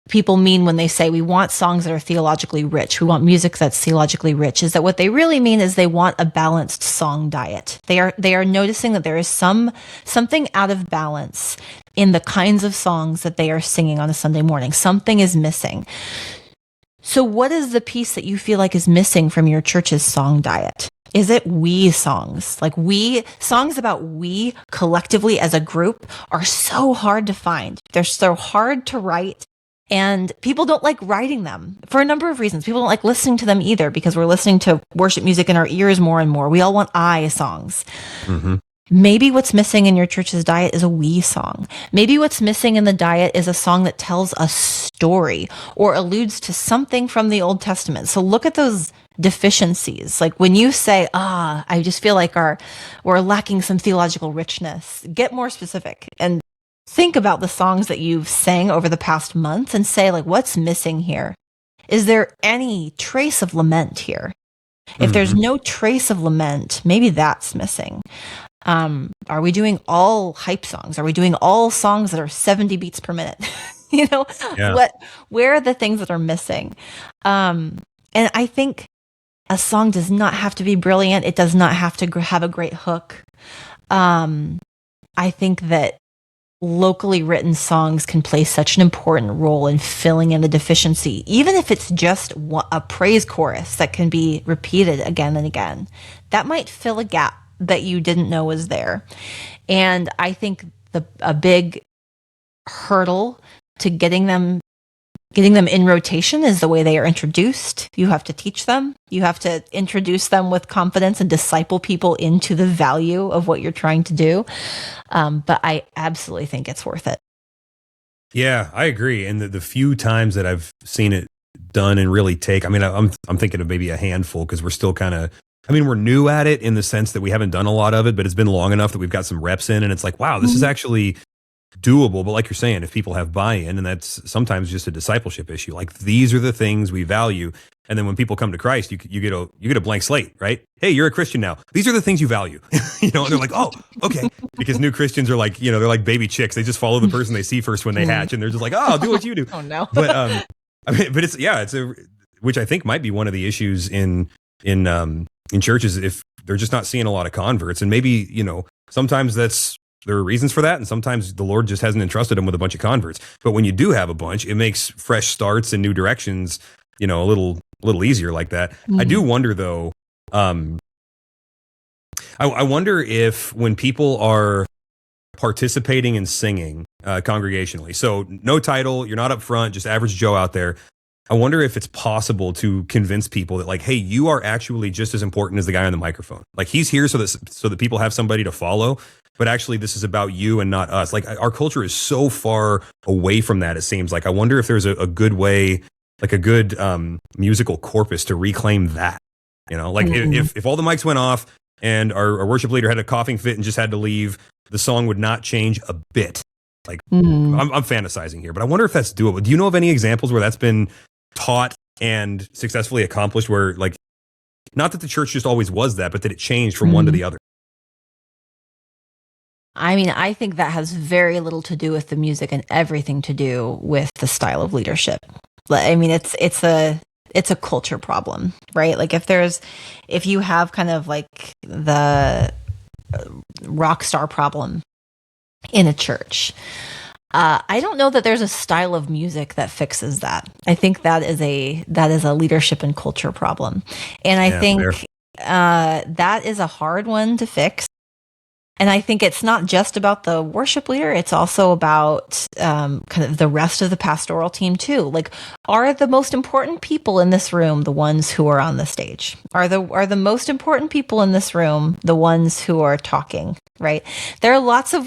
people mean when they say we want songs that are theologically rich, we want music that's theologically rich, is that what they really mean is they want a balanced song diet. They are noticing that there is something out of balance in the kinds of songs that they are singing on a Sunday morning. Something is missing. So what is the piece that you feel like is missing from your church's song diet? Is it we songs? Like songs about we collectively as a group are so hard to find. They're so hard to write. And people don't like writing them for a number of reasons. People don't like listening to them either, because we're listening to worship music in our ears more and more. We all want I songs. Maybe what's missing in your church's diet is a "we" song. Maybe what's missing in the diet is a song that tells a story or alludes to something from the Old Testament. So look at those deficiencies. Like when you say, I just feel like we're lacking some theological richness, get more specific and think about the songs that you've sang over the past month and say, like, what's missing here? Is there any trace of lament here? If there's no trace of lament, maybe that's missing. Are we doing all hype songs? Are we doing all songs that are 70 beats per minute? Yeah. Where are the things that are missing? And I think a song does not have to be brilliant. It does not have to have a great hook. I think that locally written songs can play such an important role in filling in the deficiency, even if it's just a praise chorus that can be repeated again and again. That might fill a gap that you didn't know was there. And I think a big hurdle to getting them in rotation is the way they are introduced. You have to teach them. You have to introduce them with confidence and disciple people into the value of what you're trying to do. But I absolutely think it's worth it. Yeah, I agree. And the few times that I've seen it done and really take, I mean, I'm thinking of maybe a handful because we're still kind of, we're new at it in the sense that we haven't done a lot of it, but it's been long enough that we've got some reps in, and it's like, wow, this is actually doable. But like you're saying, if people have buy-in, and that's sometimes just a discipleship issue, like these are the things we value. And then when people come to Christ, you get a blank slate, right? Hey, you're a Christian now. These are the things you value, and they're like, oh, okay. Because new Christians are like, they're like baby chicks. They just follow the person they see first when they hatch, and they're just like, oh, I'll do what you do. Oh no. But but it's which I think might be one of the issues in churches, if they're just not seeing a lot of converts. And maybe, sometimes there are reasons for that, and sometimes the Lord just hasn't entrusted them with a bunch of converts. But when you do have a bunch, it makes fresh starts and new directions, a little easier like that. I do wonder though, I wonder if when people are participating in singing congregationally, so no title, you're not up front, just average Joe out there, I wonder if it's possible to convince people that, like, hey, you are actually just as important as the guy on the microphone. Like, he's here so that people have somebody to follow, but actually this is about you and not us. Like, our culture is so far away from that, it seems like. I wonder if there's a good way, like a good musical corpus to reclaim that. Like if all the mics went off and our worship leader had a coughing fit and just had to leave, the song would not change a bit. Like, I'm fantasizing here, but I wonder if that's doable. Do you know of any examples where that's been taught and successfully accomplished, where, like, not that the church just always was that, but that it changed from one to the other? I think that has very little to do with the music and everything to do with the style of leadership. It's a culture problem, right? Like if you have kind of like the rock star problem in a church, I don't know that there's a style of music that fixes that. I think that is a leadership and culture problem. And I think that is a hard one to fix. And I think it's not just about the worship leader. It's also about kind of the rest of the pastoral team too. Like, are the most important people in this room the ones who are on the stage? Are the most important people in this room the ones who are talking, right? There are lots of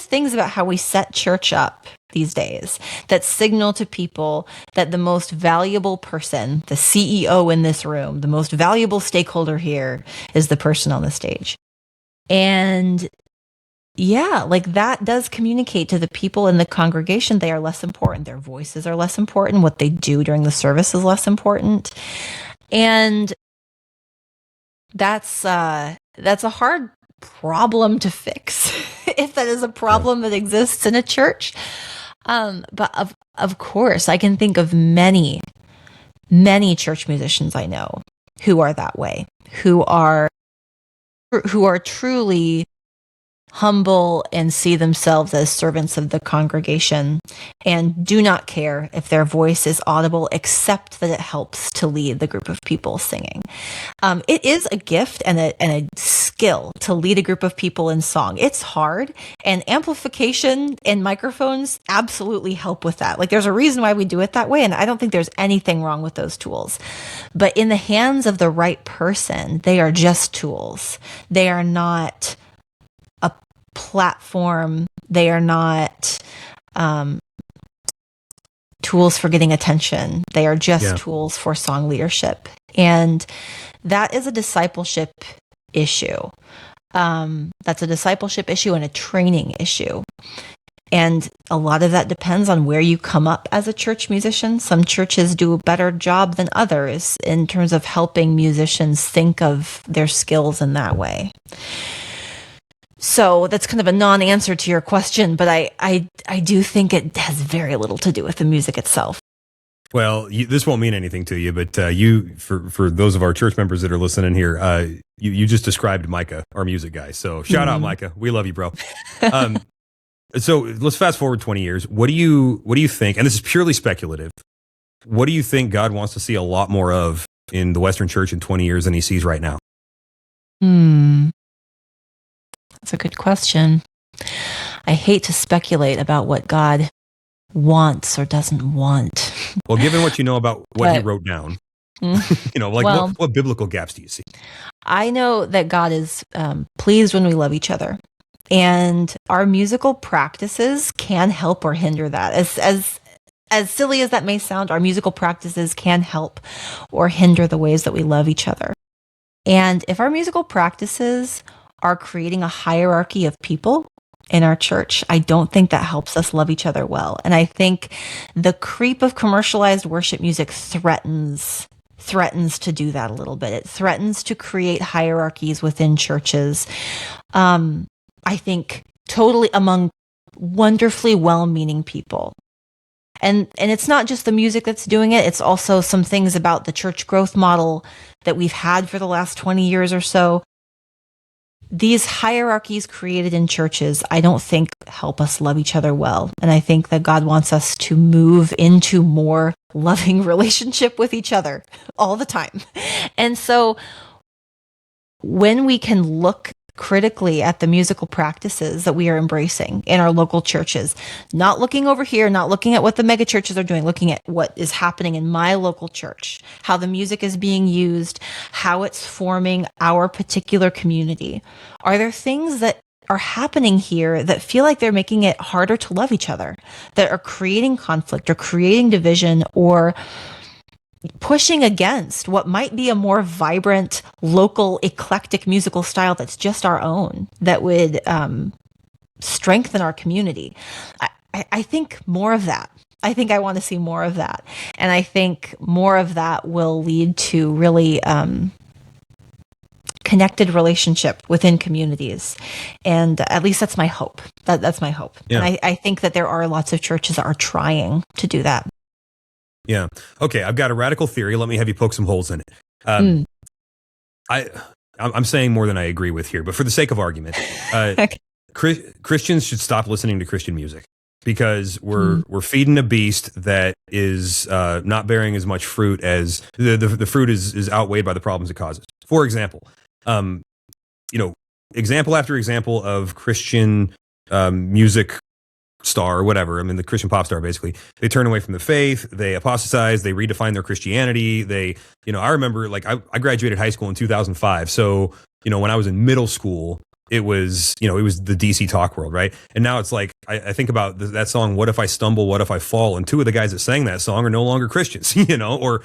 things about how we set church up these days that signal to people that the most valuable person, the CEO in this room, the most valuable stakeholder here is the person on the stage. And yeah, like that does communicate to the people in the congregation they are less important. Their voices are less important. What they do during the service is less important. And that's a hard problem to fix if that is a problem that exists in a church. But of course, I can think of many church musicians I know who are that way, who are truly humble and see themselves as servants of the congregation and do not care if their voice is audible, except that it helps to lead the group of people singing. It is a gift and a skill to lead a group of people in song. It's hard, and amplification and microphones absolutely help with that. Like, there's a reason why we do it that way, and I don't think there's anything wrong with those tools. But in the hands of the right person, they are just tools. They are not platform. They are not tools for getting attention. They are just tools for song leadership. And that is a discipleship issue. That's a discipleship issue and a training issue. And a lot of that depends on where you come up as a church musician. Some churches do a better job than others in terms of helping musicians think of their skills in that way. So that's kind of a non-answer to your question, but I do think it has very little to do with the music itself. Well, this won't mean anything to you, but for those of our church members that are listening here, you just described Micah, our music guy. So shout out, Micah. We love you, bro. So let's fast forward 20 years. What do you think? And this is purely speculative. What do you think God wants to see a lot more of in the Western Church in 20 years than he sees right now? That's a good question. I hate to speculate about what God wants or doesn't want. Well, given what you know about what he wrote down, what biblical gaps do you see? I know that God is pleased when we love each other. And our musical practices can help or hinder that. As silly as that may sound, our musical practices can help or hinder the ways that we love each other. And if our musical practices are creating a hierarchy of people in our church, I don't think that helps us love each other well. And I think the creep of commercialized worship music threatens to do that a little bit. It threatens to create hierarchies within churches. I think totally among wonderfully well-meaning people. And it's not just the music that's doing it. It's also some things about the church growth model that we've had for the last 20 years or so. These hierarchies created in churches, I don't think help us love each other well. And I think that God wants us to move into more loving relationship with each other all the time. And so when we can look critically at the musical practices that we are embracing in our local churches, not looking over here, not looking at what the mega churches are doing, looking at what is happening in my local church, how the music is being used, how it's forming our particular community. Are there things that are happening here that feel like they're making it harder to love each other, that are creating conflict or creating division or pushing against what might be a more vibrant, local, eclectic musical style that's just our own, that would strengthen our community? I think more of that. I think I want to see more of that. And I think more of that will lead to really connected relationship within communities. And at least that's my hope. That's my hope. Yeah. And I think that there are lots of churches that are trying to do that. Yeah. Okay. I've got a radical theory. Let me have you poke some holes in it. I'm saying more than I agree with here, but for the sake of argument, okay. Christians should stop listening to Christian music because we're feeding a beast that is not bearing as much fruit as the fruit is outweighed by the problems it causes. For example, example after example of Christian music star or whatever. I mean, the Christian pop star, basically, they turn away from the faith, they apostatize, they redefine their Christianity. I remember I graduated high school in 2005. So, when I was in middle school, it was the DC talk world, right? And now it's like, I think about that song, What If I Stumble, What If I Fall? And two of the guys that sang that song are no longer Christians, or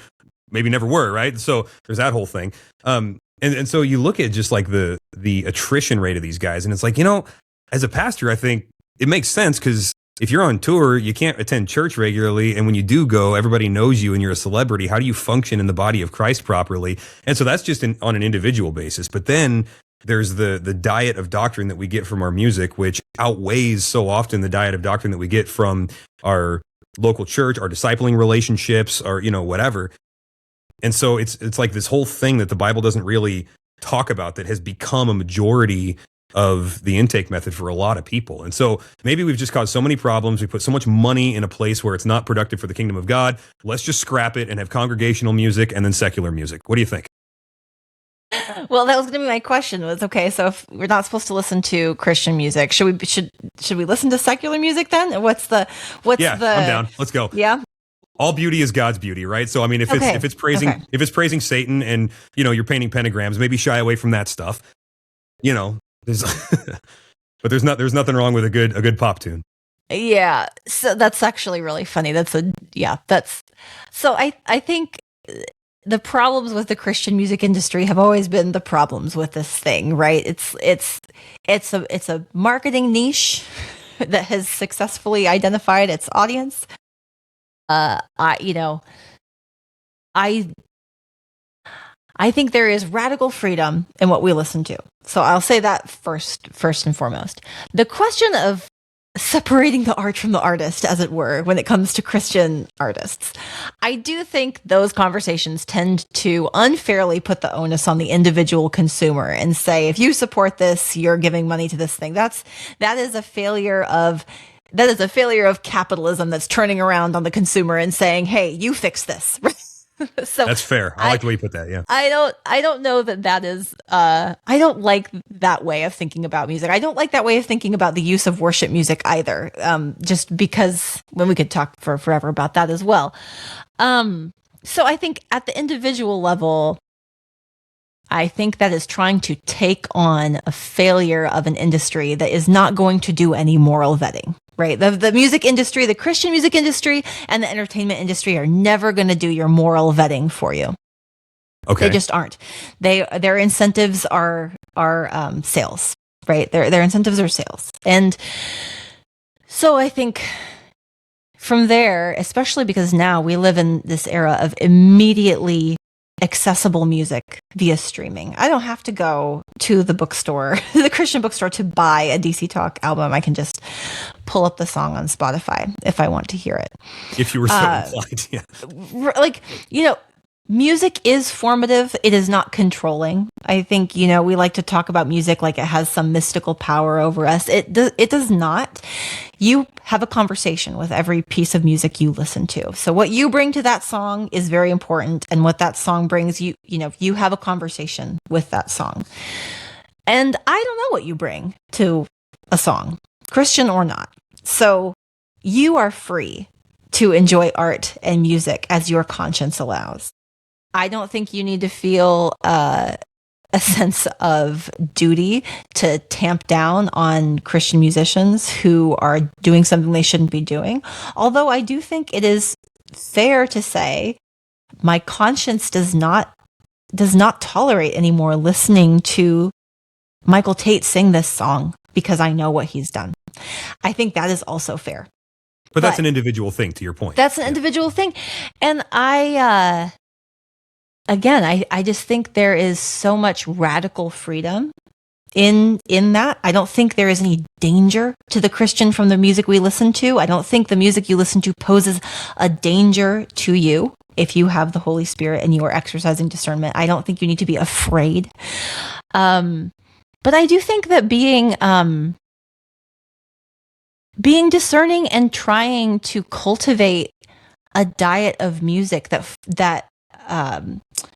maybe never were, right? So there's that whole thing. And so you look at just like the attrition rate of these guys, and it's like, as a pastor, I think it makes sense because if you're on tour, you can't attend church regularly. And when you do go, everybody knows you and you're a celebrity. How do you function in the body of Christ properly? And so that's just on an individual basis. But then there's the diet of doctrine that we get from our music, which outweighs so often the diet of doctrine that we get from our local church, our discipling relationships, or, whatever. And so it's like this whole thing that the Bible doesn't really talk about that has become a majority of the intake method for a lot of people. And so maybe we've just caused so many problems. We put so much money in a place where it's not productive for the kingdom of God. Let's just scrap it and have congregational music and then secular music. What do you think? Well, that was going to be my question. Was okay. So if we're not supposed to listen to Christian music, should we listen to secular music then? I'm down. Let's go. Yeah. All beauty is God's beauty, right? So I mean, if it's praising Satan and you're painting pentagrams, maybe shy away from that stuff. But but there's nothing wrong with a good pop tune. Yeah, so that's actually really funny. So I think the problems with the Christian music industry have always been the problems with this thing, right? It's a marketing niche that has successfully identified its audience. I think there is radical freedom in what we listen to. So I'll say that first and foremost. The question of separating the art from the artist, as it were, when it comes to Christian artists, I do think those conversations tend to unfairly put the onus on the individual consumer and say, if you support this, you're giving money to this thing. That is a failure of capitalism that's turning around on the consumer and saying, hey, you fix this. So that's fair. I like the way you put that. Yeah. I don't know that is, I don't like that way of thinking about music. I don't like that way of thinking about the use of worship music either. Just because when we could talk for forever about that as well. So I think at the individual level, I think that is trying to take on a failure of an industry that is not going to do any moral vetting. Right. The music industry, the Christian music industry, and the entertainment industry are never going to do your moral vetting for you. Okay. They just aren't. Their incentives are sales, right? Their incentives are sales. And so I think from there, especially because now we live in this era of immediately accessible music via streaming. I don't have to go to the bookstore, the Christian bookstore, to buy a DC Talk album. I can just pull up the song on Spotify if I want to hear it. If you were so inclined, yeah. Like, music is formative. It is not controlling. I think, we like to talk about music like it has some mystical power over us. It does not. You have a conversation with every piece of music you listen to. So what you bring to that song is very important. And what that song brings, you have a conversation with that song. And I don't know what you bring to a song, Christian or not. So you are free to enjoy art and music as your conscience allows. I don't think you need to feel a sense of duty to tamp down on Christian musicians who are doing something they shouldn't be doing. Although I do think it is fair to say my conscience does not tolerate anymore listening to Michael Tate sing this song because I know what he's done. I think that is also fair. But that's an individual thing, to your point. That's an individual thing. And I just think there is so much radical freedom in that. I don't think there is any danger to the Christian from the music we listen to. I don't think the music you listen to poses a danger to you if you have the Holy Spirit and you are exercising discernment. I don't think you need to be afraid. But I do think that being discerning and trying to cultivate a diet of music that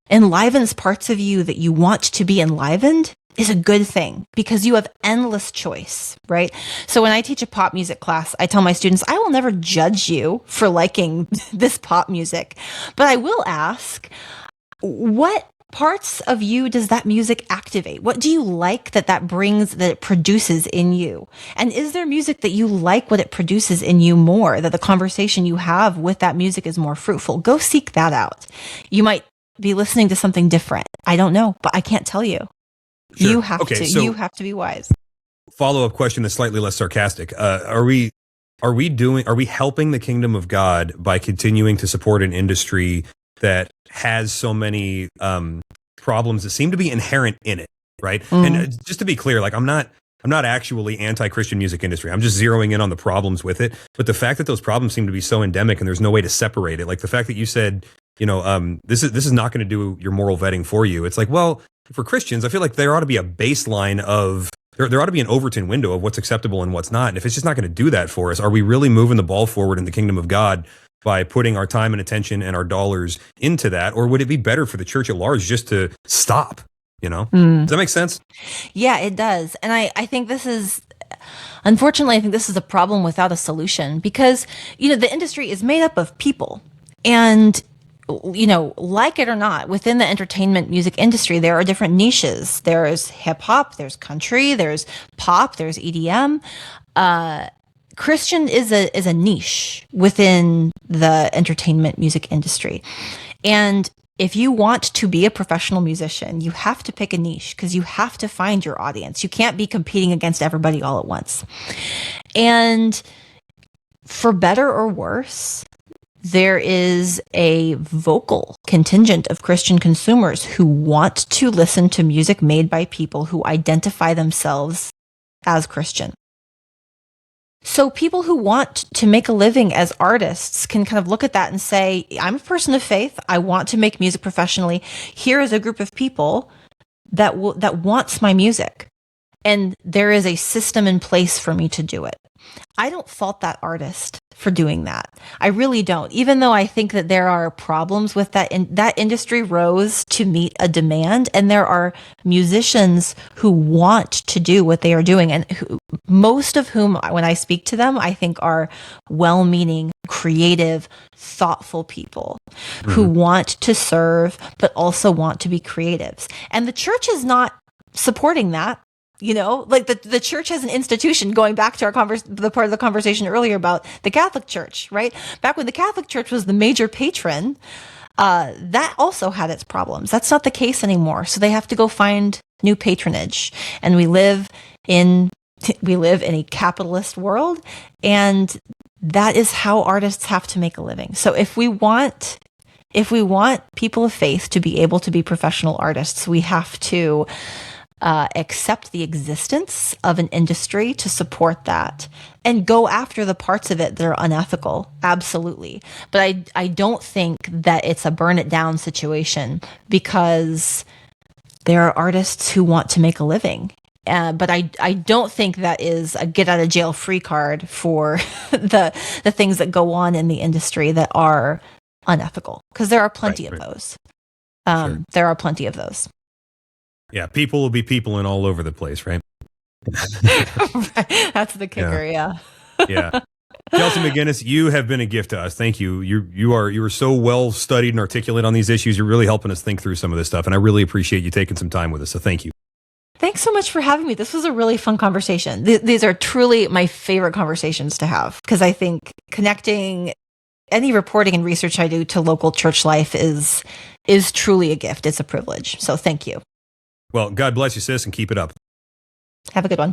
enlivens parts of you that you want to be enlivened is a good thing because you have endless choice, right? So when I teach a pop music class, I tell my students, I will never judge you for liking this pop music, but I will ask, what parts of you does that music activate? What do you like that it produces in you? And is there music that you like what it produces in you more, that the conversation you have with that music is more fruitful? Go seek that out. You might be listening to something different. I don't know, but I can't tell you. Sure. You have to be wise. Follow-up question that's slightly less sarcastic. Are we helping the kingdom of God by continuing to support an industry that has so many problems that seem to be inherent in it, right? Mm-hmm. And just to be clear, like I'm not actually anti-Christian music industry. I'm just zeroing in on the problems with it. But the fact that those problems seem to be so endemic and there's no way to separate it, like the fact that you said, this is not going to do your moral vetting for you. It's like, well, for Christians, I feel like there ought to be a baseline of there ought to be an Overton window of what's acceptable and what's not. And if it's just not going to do that for us, are we really moving the ball forward in the kingdom of God by putting our time and attention and our dollars into that? Or would it be better for the church at large just to stop? Does that make sense? Yeah, it does. And I think this is, unfortunately, I think this is a problem without a solution because, the industry is made up of people. And like it or not, within the entertainment music industry, there are different niches. There's hip hop, there's country, there's pop, there's EDM. Christian is a niche within the entertainment music industry. And if you want to be a professional musician, you have to pick a niche because you have to find your audience. You can't be competing against everybody all at once. And for better or worse, there is a vocal contingent of Christian consumers who want to listen to music made by people who identify themselves as Christian. So people who want to make a living as artists can kind of look at that and say, I'm a person of faith. I want to make music professionally. Here is a group of people that wants my music. And there is a system in place for me to do it. I don't fault that artist for doing that. I really don't. Even though I think that there are problems with that, that industry rose to meet a demand, and there are musicians who want to do what they are doing, and most of whom, when I speak to them, I think are well-meaning, creative, thoughtful people who want to serve, but also want to be creatives. And the church is not supporting that. Like the church has an institution, going back to the part of the conversation earlier about the Catholic Church, right? Back when the Catholic Church was the major patron, that also had its problems. That's not the case anymore. So they have to go find new patronage. And we live in a capitalist world, and that is how artists have to make a living. So if we want people of faith to be able to be professional artists, we have to accept the existence of an industry to support that and go after the parts of it that are unethical. Absolutely. But I don't think that it's a burn it down situation, because there are artists who want to make a living. But I don't think that is a get out of jail free card for the things that go on in the industry that are unethical, because there are plenty of those. Sure. There are plenty of those. Yeah, people will be people in all over the place, right? Right. That's the kicker, yeah. Yeah. Kelsey McGinnis, you have been a gift to us. Thank you. You are so well studied and articulate on these issues. You're really helping us think through some of this stuff, and I really appreciate you taking some time with us. So thank you. Thanks so much for having me. This was a really fun conversation. These are truly my favorite conversations to have, because I think connecting any reporting and research I do to local church life is truly a gift. It's a privilege. So thank you. Well, God bless you, sis, and keep it up. Have a good one.